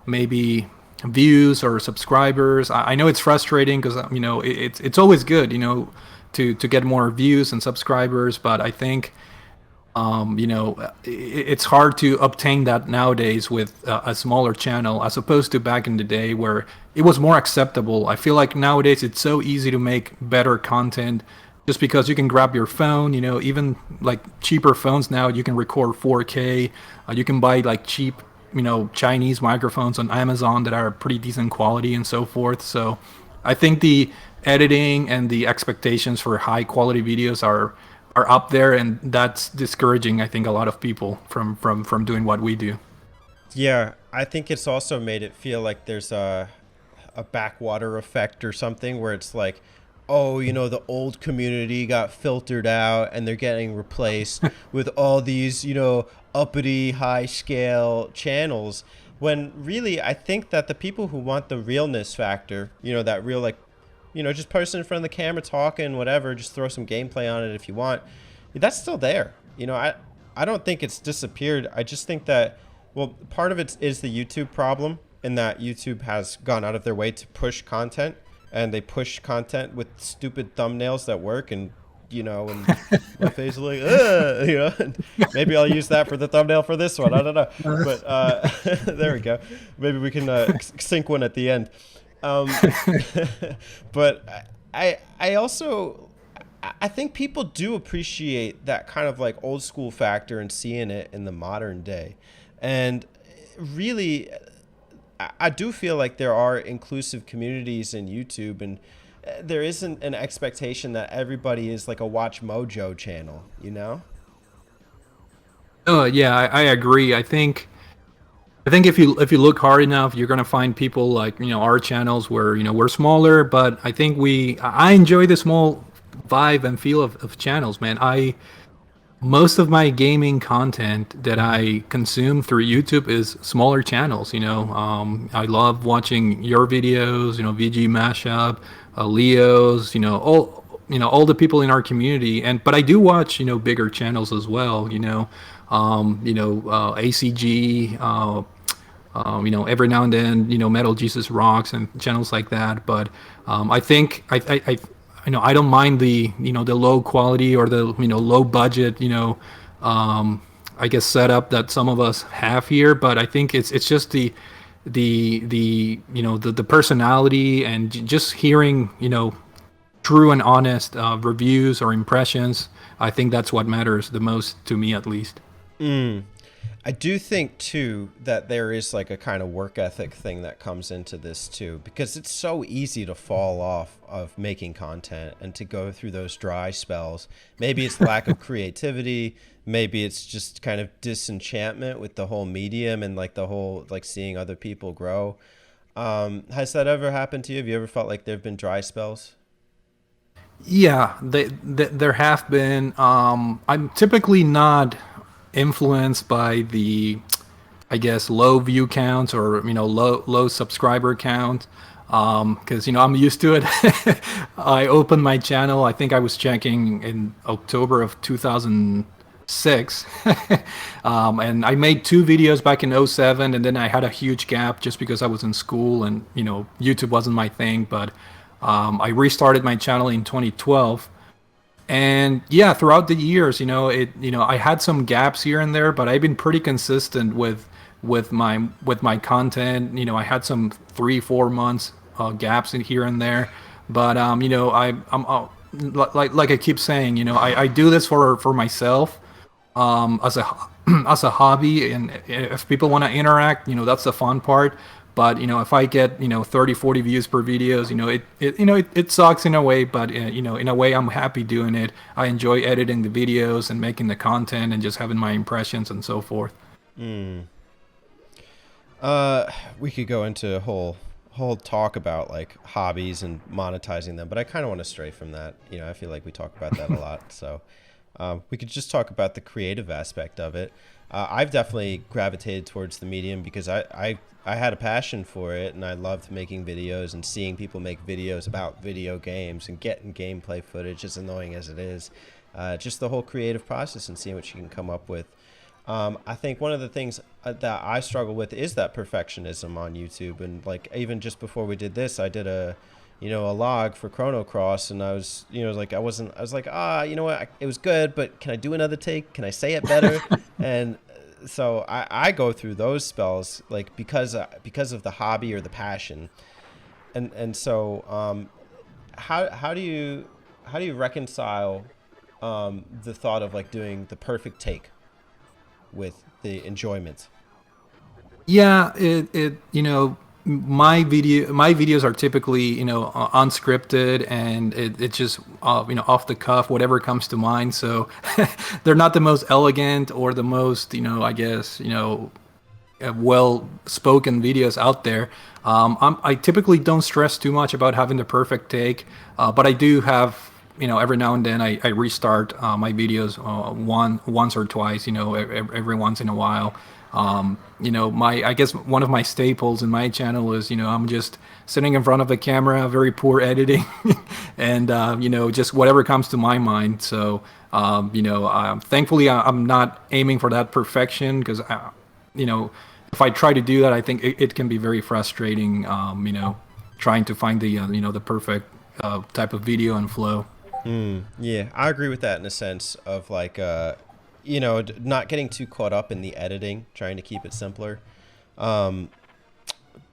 maybe views or subscribers. I know it's frustrating because, it's always good, to get more views and subscribers, but I think it's hard to obtain that nowadays with a smaller channel as opposed to back in the day where it was more acceptable. I feel like nowadays it's so easy to make better content just because you can grab your phone, even like cheaper phones now, you can record 4K. You can buy like cheap, Chinese microphones on Amazon that are pretty decent quality and so forth. So I think the editing and the expectations for high quality videos are up there, and that's discouraging, I think, a lot of people from doing what we do. Yeah, I think it's also made it feel like there's a backwater effect or something where it's like, oh, the old community got filtered out and they're getting replaced with all these, uppity, high scale channels. When really, I think that the people who want the realness factor, that real, like, just post in front of the camera, talking, whatever, just throw some gameplay on it if you want, that's still there. I don't think it's disappeared. I just think that, well, part of it is the YouTube problem, in that YouTube has gone out of their way to push content, and they push content with stupid thumbnails that work, and and my face is like, and maybe I'll use that for the thumbnail for this one. I don't know, but there we go. Maybe we can sync one at the end. Um, but I also, I think people do appreciate that kind of like old school factor and seeing it in the modern day, and really, I do feel like there are inclusive communities in YouTube, and there isn't an expectation that everybody is like a Watch Mojo channel. Yeah, I agree. I think if you look hard enough, you're gonna find people like, our channels where, we're smaller, but I think I enjoy the small vibe and feel of channels, man. Most of my gaming content that I consume through YouTube is smaller channels. I love watching your videos, VG Mashup, Leo's, all the people in our community, but I do watch, bigger channels as well. ACG. Every now and then, Metal Jesus Rocks and channels like that. But I think I don't mind the low quality or the low budget I guess setup that some of us have here. But I think it's just the personality and just hearing true and honest reviews or impressions. I think that's what matters the most to me, at least. Mm. I do think too that there is like a kind of work ethic thing that comes into this too, because it's so easy to fall off of making content and to go through those dry spells. Maybe it's lack of creativity, maybe it's just kind of disenchantment with the whole medium and like the whole like seeing other people grow. Has that ever happened to you? Have you ever felt like there have been dry spells? Yeah, there have been. I'm typically not influenced by the, I guess, low view counts or low subscriber count. Because I'm used to it. I opened my channel. I think I was checking in October of 2006, and I made two videos back in '07, and then I had a huge gap just because I was in school and YouTube wasn't my thing. But I restarted my channel in 2012. And yeah, throughout the years, I had some gaps here and there, but I've been pretty consistent with my content. I had some 3-4 months gaps in here and there, but I'm like I keep saying, I do this for myself, as a as a hobby, and if people want to interact, that's the fun part. But if I get 30-40 views per videos, it sucks in a way, but in a way I'm happy doing it. I enjoy editing the videos and making the content and just having my impressions and so forth. We could go into a whole talk about like hobbies and monetizing them, but I kind of want to stray from that. I feel like we talk about that a lot, so we could just talk about the creative aspect of it. I've definitely gravitated towards the medium because I had a passion for it, and I loved making videos and seeing people make videos about video games and getting gameplay footage, as annoying as it is. Just the whole creative process and seeing what you can come up with. I think one of the things that I struggle with is that perfectionism on YouTube. And like, even just before we did this, I did a log for Chrono Cross, and I was, I was like, it was good, but can I do another take? Can I say it better? And so I go through those spells, like, because of the hobby or the passion. And so, how do you reconcile, the thought of like doing the perfect take with the enjoyment? Yeah, my videos are typically unscripted, and it just off the cuff, whatever comes to mind. So they're not the most elegant or the most I guess well spoken videos out there. I typically don't stress too much about having the perfect take, but I do have every now and then I restart my videos once or twice, every once in a while. I guess one of my staples in my channel is, I'm just sitting in front of the camera, very poor editing, and just whatever comes to my mind. So thankfully I'm not aiming for that perfection, because if I try to do that, I think it can be very frustrating. Trying to find the perfect type of video and flow. Yeah, I agree with that in a sense of like, not getting too caught up in the editing, trying to keep it simpler. But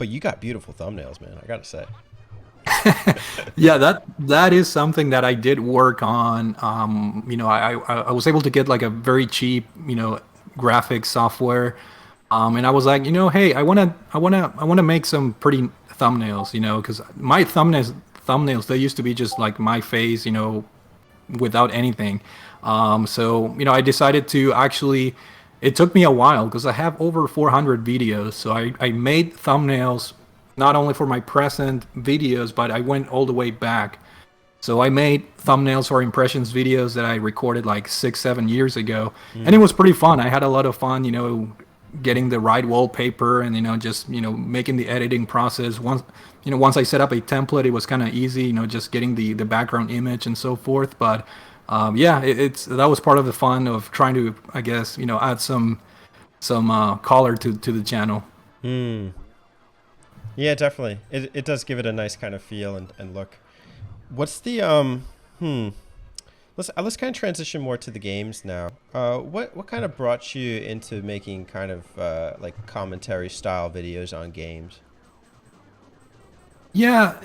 you got beautiful thumbnails, man, I gotta say. Yeah, that is something that I did work on. I was able to get like a very cheap, graphics software. And I was like, hey, I wanna make some pretty thumbnails, because my thumbnails, they used to be just like my face, without anything. So I decided to actually. It took me a while because I have over 400 videos. So I made thumbnails not only for my present videos, but I went all the way back. So I made thumbnails for impressions videos that I recorded like 6-7 years ago, and it was pretty fun. I had a lot of fun, getting the right wallpaper and just making the editing process. Once I set up a template, it was kind of easy, just getting the background image and so forth. But yeah, that was part of the fun of trying to, I guess, add some color to the channel. Yeah, definitely. It does give it a nice kind of feel and look. What's the let's kind of transition more to the games now. What kind of brought you into making kind of like commentary style videos on games? Yeah,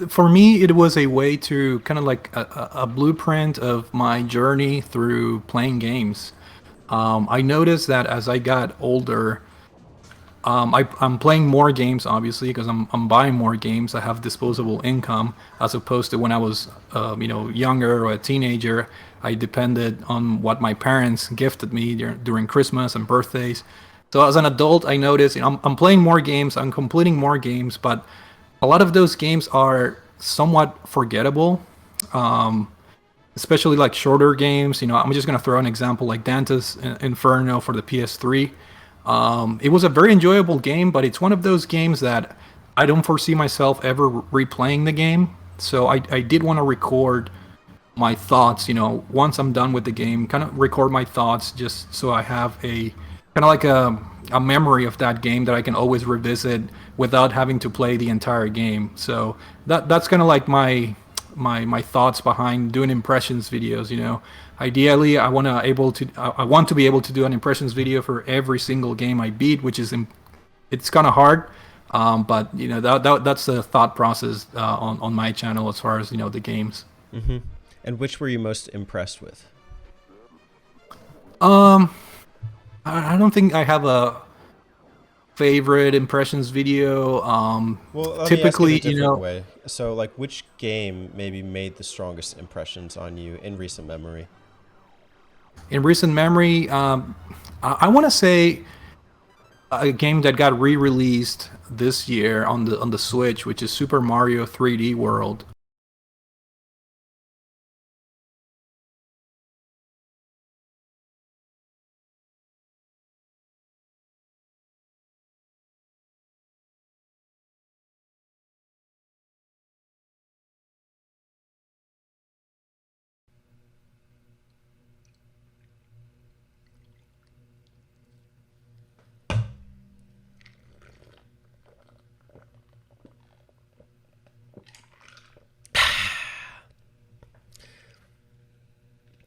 for me, it was a way to kind of like a blueprint of my journey through playing games. I noticed that as I got older, I'm playing more games, obviously, because I'm buying more games. I have disposable income, as opposed to when I was, younger or a teenager. I depended on what my parents gifted me during Christmas and birthdays. So as an adult, I noticed I'm playing more games, I'm completing more games, but a lot of those games are somewhat forgettable. especially like shorter games. I'm just gonna throw an example like Dante's Inferno for the PS3. It was a very enjoyable game, but it's one of those games that I don't foresee myself ever replaying the game. So I did want to record my thoughts, once I'm done with the game, kind of record my thoughts just so I have a kind of like a memory of that game that I can always revisit without having to play the entire game. So that's kind of like my thoughts behind doing impressions videos. Ideally, I want to be able to do an impressions video for every single game I beat, which is it's kind of hard. But that's the thought process on my channel as far as the games. Mm-hmm. And which were you most impressed with? I don't think I have a favorite impressions video. Well, let Typically, me ask it a different way. So, like, which game maybe made the strongest impressions on you in recent memory? in recent memory, I want to say a game that got re-released this year on the Switch, which is Super Mario 3D World.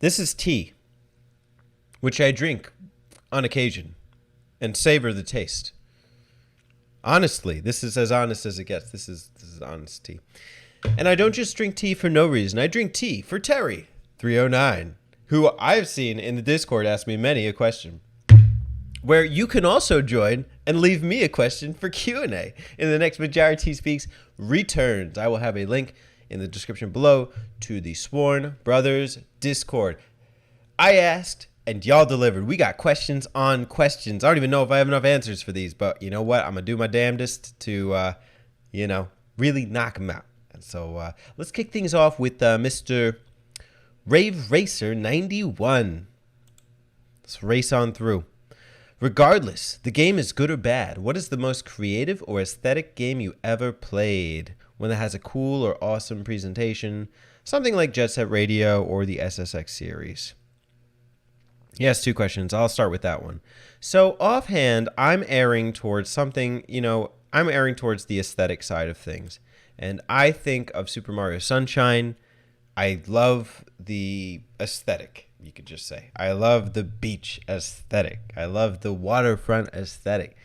This is tea, which I drink on occasion and savor the taste. Honestly, this is as honest as it gets. This is honest tea. And I don't just drink tea for no reason. I drink tea for Terry 309, who I've seen in the Discord ask me many a question, where you can also join and leave me a question for Q&A in the next Majora T Speaks returns. I will have a link in the description below to the Sworn Brothers Discord. I asked and y'all delivered. We got questions on questions. I don't even know if I have enough answers for these, but you know what? I'm going to do my damnedest to, really knock them out. And so let's kick things off with Mr. Rave Racer 91. Let's race on through. Regardless, the game is good or bad, what is the most creative or aesthetic game you ever played? One that has a cool or awesome presentation, something like Jet Set Radio or the SSX series. Yes, 2 questions. I'll start with that one. So offhand, I'm erring towards something, I'm erring towards the aesthetic side of things. And I think of Super Mario Sunshine. I love the aesthetic, you could just say. I love the beach aesthetic. I love the waterfront aesthetic.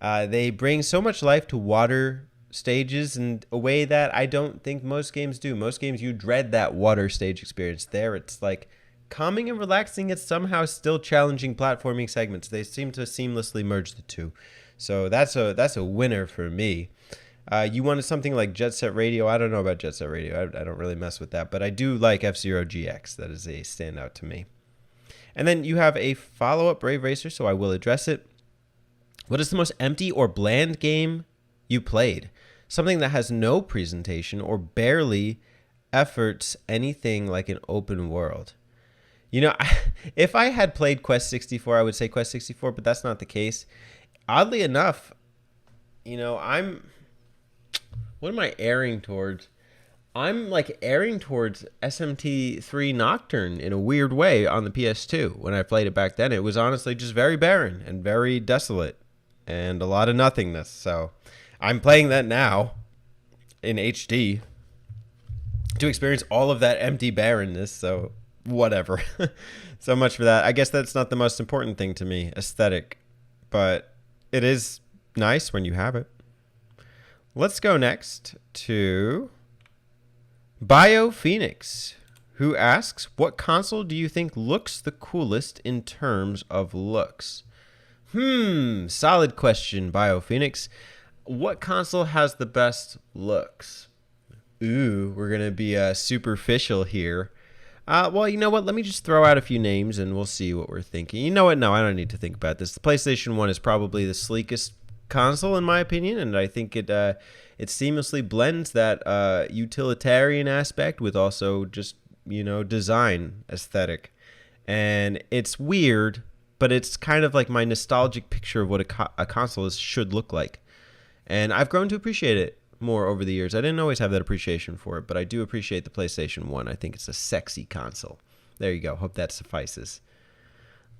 They bring so much life to water stages in a way that I don't think most games do. Most games, you dread that water stage experience. There, it's like calming and relaxing. It's somehow still challenging platforming segments. They seem to seamlessly merge the two. So that's a winner for me. You wanted something like Jet Set Radio. I don't know about Jet Set Radio. I don't really mess with that, but I do like F-Zero GX. That is a standout to me. And then you have a follow-up, Brave Racer, so I will address it. What is the most empty or bland game you played? Something that has no presentation or barely efforts anything like an open world. If I had played Quest 64, I would say Quest 64, but that's not the case. Oddly enough, what am I erring towards? I'm like erring towards SMT3 Nocturne in a weird way on the PS2. When I played it back then, it was honestly just very barren and very desolate and a lot of nothingness. So I'm playing that now in HD to experience all of that empty barrenness. So whatever. So much for that. I guess that's not the most important thing to me, aesthetic, but it is nice when you have it. Let's go next to BioPhoenix, who asks, what console do you think looks the coolest in terms of looks? Solid question, BioPhoenix. What console has the best looks? Ooh, we're going to be superficial here. Well, you know what? Let me just throw out a few names and we'll see what we're thinking. You know what? No, I don't need to think about this. The PlayStation 1 is probably the sleekest console in my opinion, and I think it seamlessly blends that utilitarian aspect with also just design aesthetic. And it's weird, but it's kind of like my nostalgic picture of what a console should look like. And I've grown to appreciate it more over the years. I didn't always have that appreciation for it, but I do appreciate the PlayStation 1. I think it's a sexy console. There you go. Hope that suffices.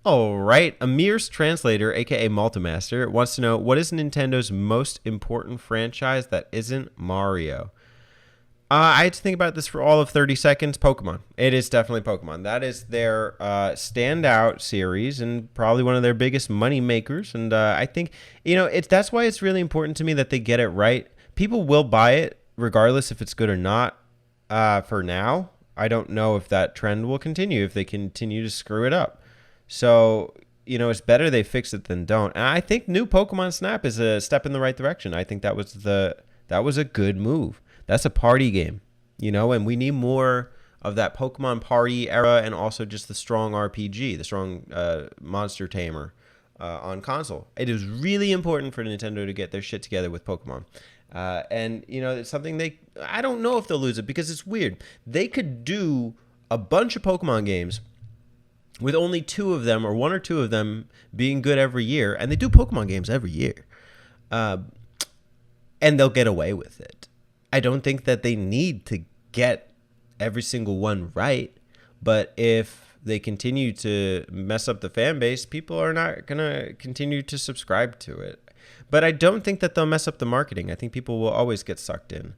All right. Amir's Translator, aka Multimaster, wants to know, what is Nintendo's most important franchise that isn't Mario? I had to think about this for all of 30 seconds. Pokemon. It is definitely Pokemon. That is their standout series and probably one of their biggest money makers. And I think, that's why it's really important to me that they get it right. People will buy it regardless if it's good or not. For now, I don't know if that trend will continue, if they continue to screw it up. So, it's better they fix it than don't. And I think new Pokemon Snap is a step in the right direction. I think that was a good move. That's a party game, and we need more of that Pokemon party era and also just the strong RPG, the strong monster tamer on console. It is really important for Nintendo to get their shit together with Pokemon. And, it's something I don't know if they'll lose it because it's weird. They could do a bunch of Pokemon games with only 2 of them or 1 or 2 of them being good every year. And they do Pokemon games every year. And they'll get away with it. I don't think that they need to get every single one right, but if they continue to mess up the fan base, people are not going to continue to subscribe to it. But I don't think that they'll mess up the marketing. I think people will always get sucked in.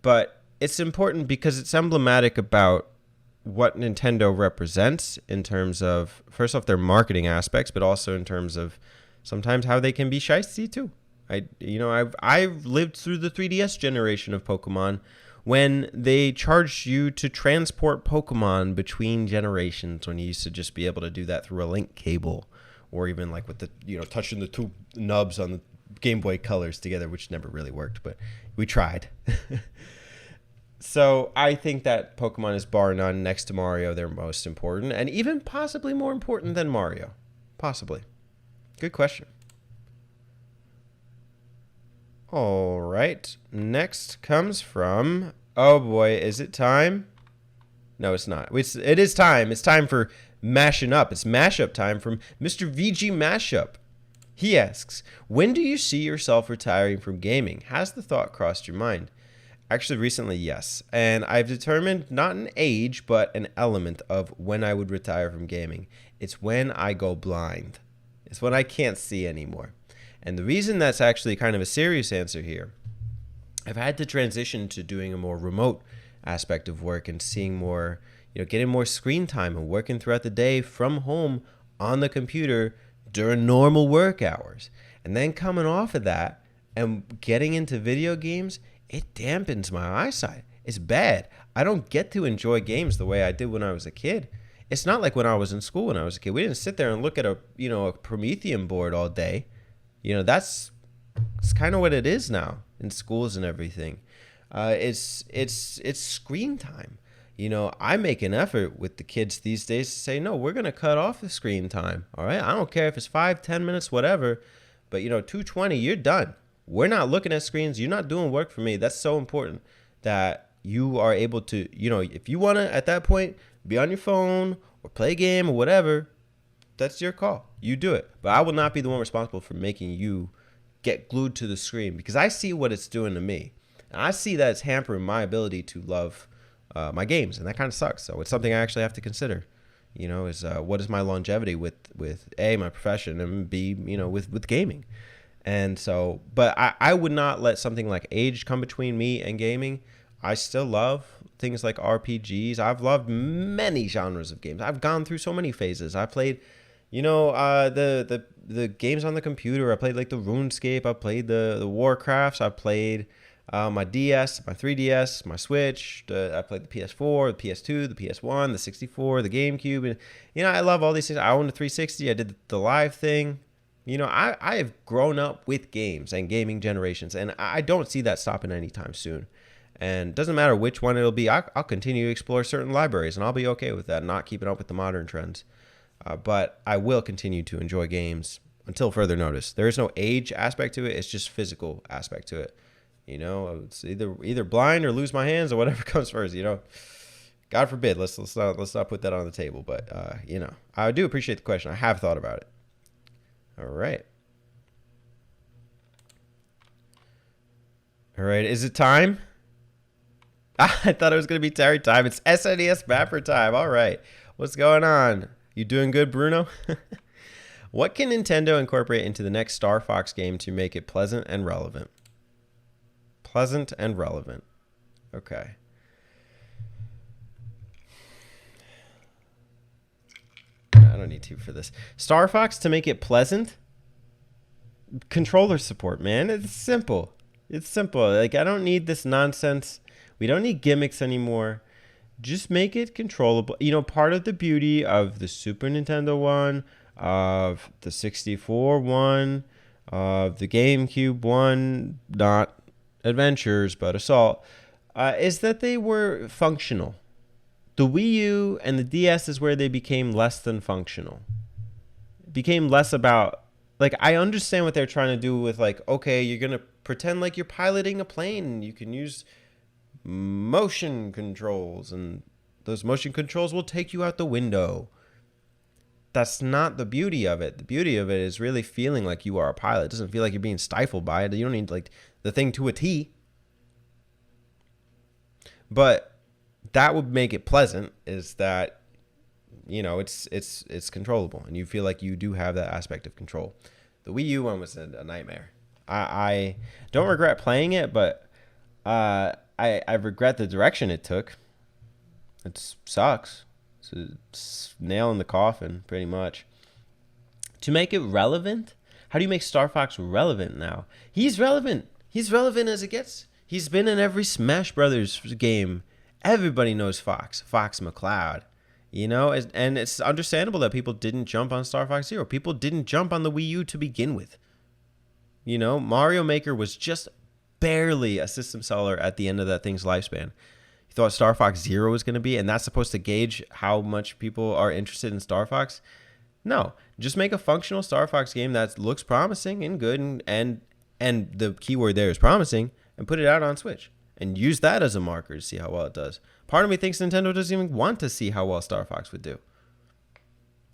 But it's important because it's emblematic about what Nintendo represents in terms of, first off, their marketing aspects, but also in terms of sometimes how they can be shysty too. I've lived through the 3DS generation of Pokemon when they charged you to transport Pokemon between generations, when you used to just be able to do that through a link cable, or even like with the touching the 2 nubs on the Game Boy Colors together, which never really worked, but we tried. So I think that Pokemon is bar none, next to Mario, their most important, and even possibly more important than Mario. Possibly. Good question. All right. Next comes from, oh boy, is it time? No, it's not. It is time. It's time for Mashing Up. It's Mashup time from Mr. VG Mashup. He asks, when do you see yourself retiring from gaming? Has the thought crossed your mind? Actually, recently, yes. And I've determined not an age, but an element of when I would retire from gaming. It's when I go blind. It's when I can't see anymore. And the reason that's actually kind of a serious answer here, I've had to transition to doing a more remote aspect of work and seeing more, getting more screen time and working throughout the day from home on the computer during normal work hours. And then coming off of that and getting into video games, it dampens my eyesight. It's bad. I don't get to enjoy games the way I did when I was a kid. It's not like when I was in school when I was a kid. We didn't sit there and look at a Promethean board all day. It's kind of what it is now in schools and everything. It's screen time. I make an effort with the kids these days to say, no, we're going to cut off the screen time. All right. I don't care if it's 5-10 minutes, whatever, but 2:20, you're done. We're not looking at screens. You're not doing work for me. That's so important that you are able to, if you want to, at that point, be on your phone or play a game or whatever, that's your call. You do it. But I will not be the one responsible for making you get glued to the screen because I see what it's doing to me. And I see that it's hampering my ability to love my games. And that kind of sucks. So it's something I actually have to consider, is what is my longevity with A, my profession, and B, with gaming. And so, but I would not let something like age come between me and gaming. I still love things like RPGs. I've loved many genres of games. I've gone through so many phases. I played, the games on the computer. I played like the RuneScape. I played the Warcrafts. I played my DS, my 3DS, my Switch. I played the PS4, the PS2, the PS1, the 64, the GameCube. And, I love all these things. I owned a 360. I did the live thing. I have grown up with games and gaming generations, and I don't see that stopping anytime soon. And it doesn't matter which one it'll be. I'll continue to explore certain libraries, and I'll be okay with that, not keeping up with the modern trends. But I will continue to enjoy games until further notice. There is no age aspect to it. It's just physical aspect to it. It's either blind or lose my hands or whatever comes first, God forbid. Let's not put that on the table. But I do appreciate the question. I have thought about it. All right. All right. Is it time? I thought it was gonna be Terry time. It's SNES Mapper time. All right. What's going on? You doing good, Bruno? What can Nintendo incorporate into the next Star Fox game to make it pleasant and relevant? Pleasant and relevant. Okay. I don't need to for this. Star Fox to make it pleasant? Controller support, man. It's simple. It's simple. Like, I don't need this nonsense. We don't need gimmicks anymore. Just make it controllable. Part of the beauty of the Super Nintendo one, of the 64 one, of the GameCube one, not Adventures, but Assault, is that they were functional. The Wii U and the DS is where they became less than functional. It became less about, like, I understand what they're trying to do with, like, okay, you're going to pretend like you're piloting a plane. You can use motion controls, and those motion controls will take you out the window. That's not the beauty of it. The beauty of it is really feeling like you are a pilot. It doesn't feel like you're being stifled by it. You don't need, like, the thing to a T. But that would make it pleasant, is that it's controllable, and you feel like you do have that aspect of control. The Wii U one was a nightmare. I don't regret playing it, but I regret the direction it took. It sucks. It's a nail in the coffin, pretty much. To make it relevant, how do you make Star Fox relevant now? He's relevant. He's relevant as it gets. He's been in every Smash Brothers game. Everybody knows Fox McCloud. And it's understandable that people didn't jump on Star Fox Zero. People didn't jump on the Wii U to begin with. Mario Maker was just barely a system seller at the end of that thing's lifespan. You thought Star Fox Zero was going to be, and that's supposed to gauge how much people are interested in Star Fox? No, just make a functional Star Fox game that looks promising and good, and the keyword there is promising, and put it out on Switch. And use that as a marker to see how well it does. Part of me thinks Nintendo doesn't even want to see how well Star Fox would do.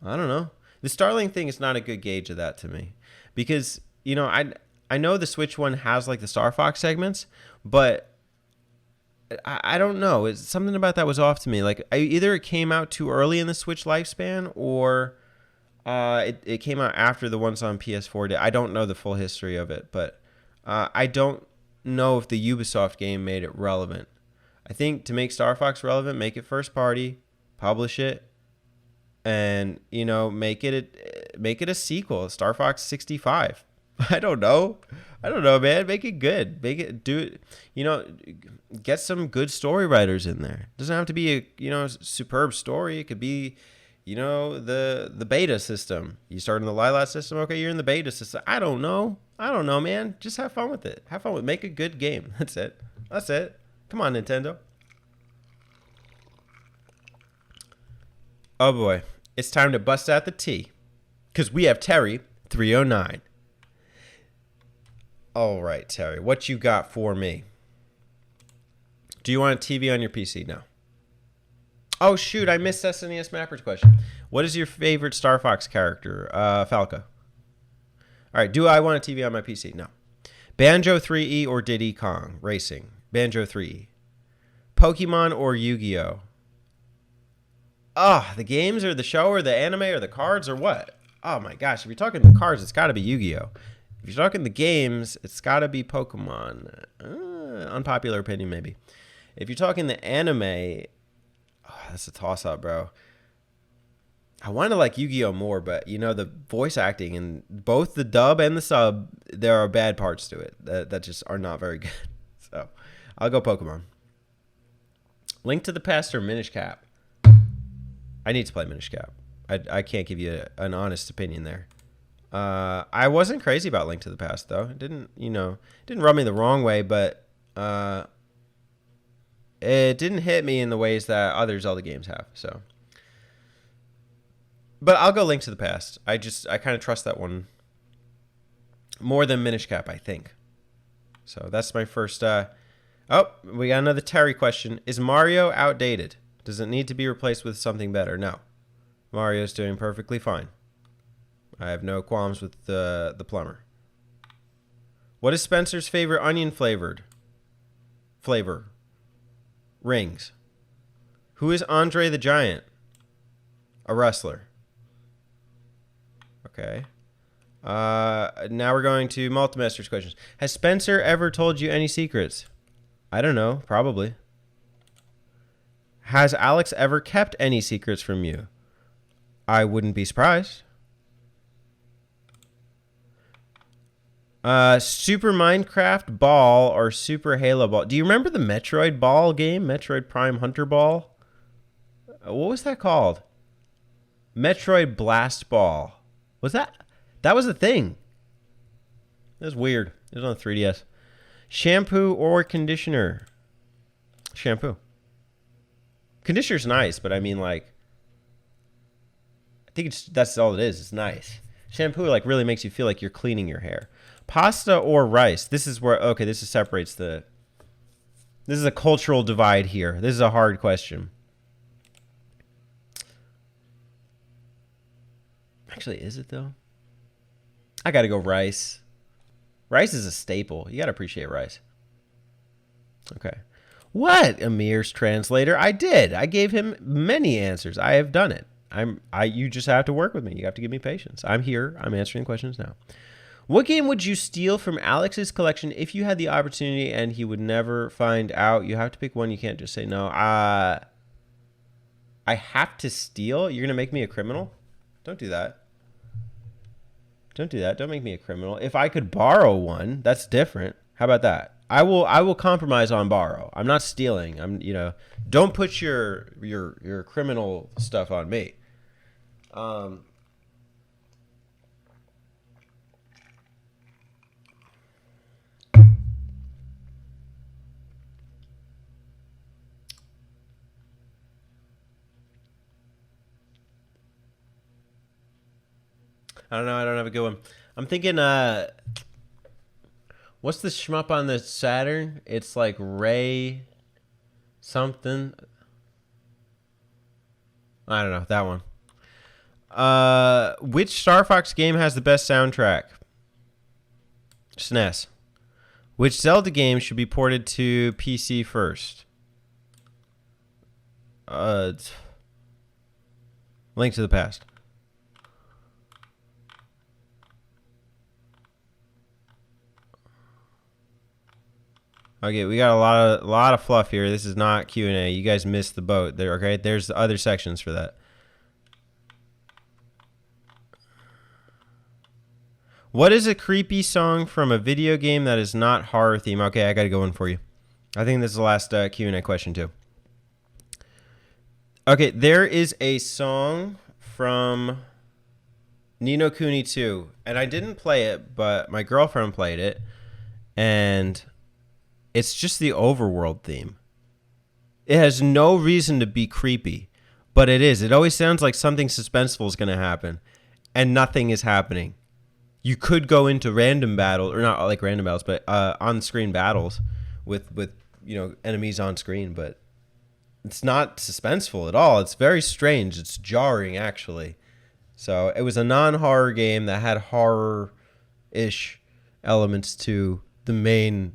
I don't know. The Starlink thing is not a good gauge of that to me. Because, I know the Switch one has, like, the Star Fox segments, but I don't know. It's something about that was off to me. Like, either it came out too early in the Switch lifespan, or it came out after the ones on PS4 did. I don't know the full history of it, but I don't know if the Ubisoft game made it relevant. I think to make Star Fox relevant, make it first party, publish it, and make it a sequel, Star Fox 65. I don't know, man. Make it good. Get some good story writers in there. It doesn't have to be a superb story. It could be the beta system. You start in the Lilat system, okay, you're in the beta system. I don't know, man. Just have fun with it. Make a good game. That's it. Come on, Nintendo. Oh boy, it's time to bust out the tea, because we have Terry 309. All right, Terry, what you got for me? Do you want a TV on your PC? No. Oh, shoot, I missed SNES Mapper's question. What is your favorite Star Fox character? Falco. All right, do I want a TV on my PC? No. Banjo 3E or Diddy Kong Racing? Banjo 3E. Pokemon or Yu-Gi-Oh? The games or the show or the anime or the cards or what? Oh my gosh, if you're talking the cards, it's got to be Yu-Gi-Oh. If you're talking the games, it's got to be Pokemon. Unpopular opinion, maybe. If you're talking the anime, that's a toss-up, bro. I want to like Yu-Gi-Oh more, but the voice acting in both the dub and the sub, there are bad parts to it that just are not very good. So I'll go Pokemon. Link to the Past or Minish Cap? I need to play Minish Cap. I can't give you an honest opinion there. I wasn't crazy about Link to the Past, though. It didn't rub me the wrong way, but it didn't hit me in the ways that other Zelda games have. So, but I'll go Link to the Past. I kind of trust that one more than Minish Cap, I think. So that's my first. We got another Terry question. Is Mario outdated? Does it need to be replaced with something better? No. Mario's doing perfectly fine. I have no qualms with the plumber. What is Spencer's favorite onion flavor? Rings. Who is Andre the Giant? A wrestler. Okay. Now we're going to Multimaster's questions. Has Spencer ever told you any secrets? I don't know. Probably. Has Alex ever kept any secrets from you? I wouldn't be surprised. Super Minecraft Ball or Super Halo Ball? Do you remember the Metroid Ball game? Metroid Prime Hunter Ball? What was that called? Metroid Blast Ball. Was that? That was a thing. That was weird. It was on 3DS. Shampoo or conditioner? Shampoo. Conditioner's nice, but I mean, like, I think that's all it is. It's nice. Shampoo, like, really makes you feel like you're cleaning your hair. Pasta or rice? This is where, okay, this separates the, this is a cultural divide here. This is a hard question. Actually, is it, though? I got to go rice. Rice is a staple. You got to appreciate rice. Okay. What? Amir's translator? I did. I gave him many answers. I have done it. You just have to work with me. You have to give me patience. I'm here. I'm answering questions now. What game would you steal from Alex's collection if you had the opportunity and he would never find out? You have to pick one. You can't just say no. I have to steal? You're going to make me a criminal? Don't do that. Don't do that. Don't make me a criminal. If I could borrow one, that's different. How about that? I will compromise on borrow. I'm not stealing. Don't put your criminal stuff on me. I don't know. I don't have a good one. I'm thinking, what's the shmup on the Saturn? It's like Ray something. I don't know. That one. Which Star Fox game has the best soundtrack? SNES. Which Zelda game should be ported to PC first? Link to the Past. Okay, we got a lot of fluff here. This is not Q&A. You guys missed the boat there, okay? There's other sections for that. What is a creepy song from a video game that is not horror theme? Okay, I got to go in for you. I think this is the last Q&A question too. Okay, there is a song from Ni no Kuni 2, and I didn't play it, but my girlfriend played it, and it's just the overworld theme. It has no reason to be creepy, but it is. It always sounds like something suspenseful is going to happen, and nothing is happening. You could go into random battle, or not like random battles, but on-screen battles with enemies on screen, but it's not suspenseful at all. It's very strange. It's jarring, actually. So it was a non-horror game that had horror-ish elements to the main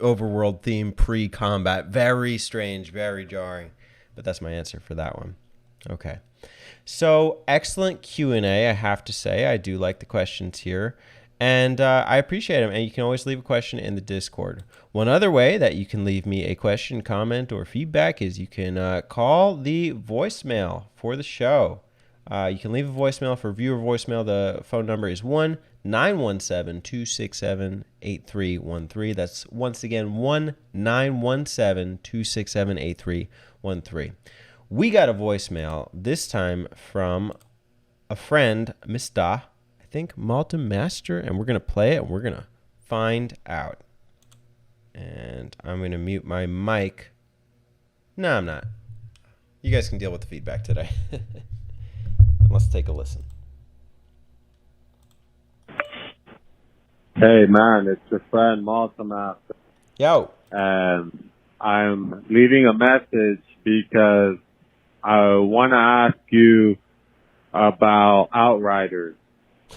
overworld theme pre-combat. Very strange, very jarring. But that's my answer for that one. Okay. So excellent Q&A, I have to say. I do like the questions here. And I appreciate them. And you can always leave a question in the Discord. One other way that you can leave me a question, comment, or feedback is you can call the voicemail for the show. You can leave a voicemail for viewer voicemail. The phone number is 1-917-267-8313. That's once again 1-917-267-8313. We got a voicemail this time from a friend, Miss Da, I think Malta Master, and we're going to play it and we're going to find out. And I'm going to mute my mic. No, I'm not. You guys can deal with the feedback today. Let's take a listen. Hey man, it's your friend Malta Master. Yo. I'm leaving a message because I want to ask you about Outriders,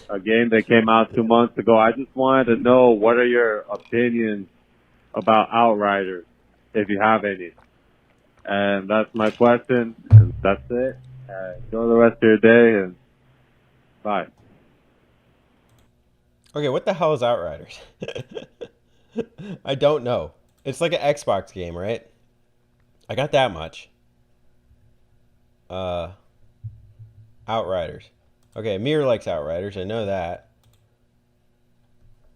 a game that came out 2 months ago. I just wanted to know, what are your opinions about Outriders, if you have any? And that's my question, and that's it. Enjoy the rest of your day, and bye. Okay, what the hell is Outriders? I don't know. It's like an Xbox game, right? I got that much. Uh, Outriders. Okay, Mir likes Outriders. I know that.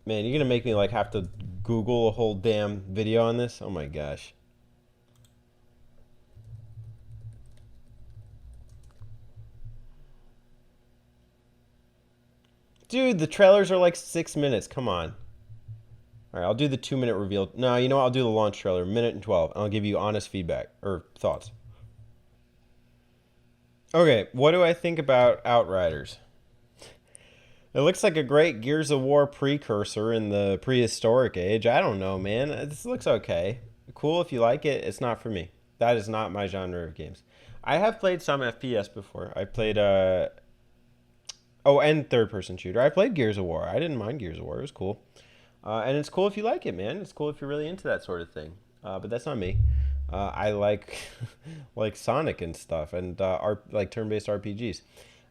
Man, you're gonna make me like have to Google a whole damn video on this? Oh my gosh. Dude, the trailers are like 6 minutes. Come on. All right, I'll do the 2 minute reveal. No, you know what? I'll do the launch trailer, minute and 12, and I'll give you honest feedback or thoughts. Okay, what do I think about Outriders? It looks like a great Gears of War precursor in the prehistoric age. I don't know, man. This looks okay. Cool if you like it. It's not for me. That is not my genre of games. I have played some FPS before. I played oh, and third person shooter. I played Gears of War. I didn't mind Gears of War. It was cool. And it's cool if you like it, man. It's cool if you're really into that sort of thing. But that's not me. I like like Sonic and stuff, and like turn-based RPGs.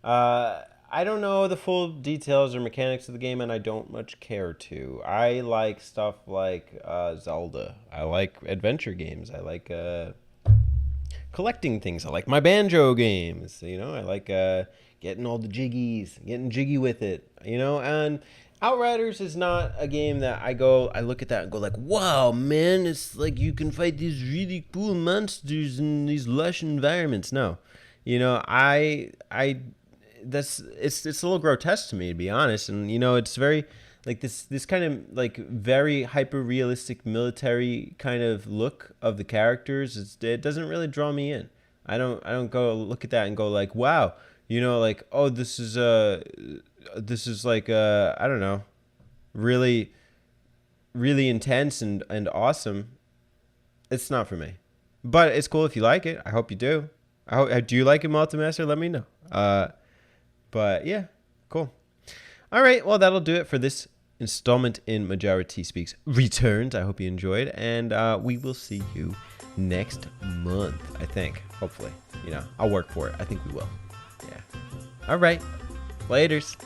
I don't know the full details or mechanics of the game, and I don't much care to. I like stuff like Zelda. I like adventure games. I like collecting things. I like my banjo games. You know, I like getting all the jiggies, getting jiggy with it. You know, and Outriders is not a game that I look at that and go like, wow, man, it's like you can fight these really cool monsters in these lush environments. No, you know, it's a little grotesque to me, to be honest. And you know, it's very like this kind of like very hyper realistic military kind of look of the characters. It doesn't really draw me in. I don't go look at that and go like, wow, you know, like, oh, this is like I don't know, really really intense and awesome. It's not for me, but it's cool if you like it. I hope you do. Do you like it, Multimaster? Let me know. But yeah, cool. All right, well, that'll do it for this installment in Majora T Speaks Returns. I hope you enjoyed, and we will see you next month, I think. Hopefully. You know, I'll work for it. I think we will. Yeah. All right. Laters.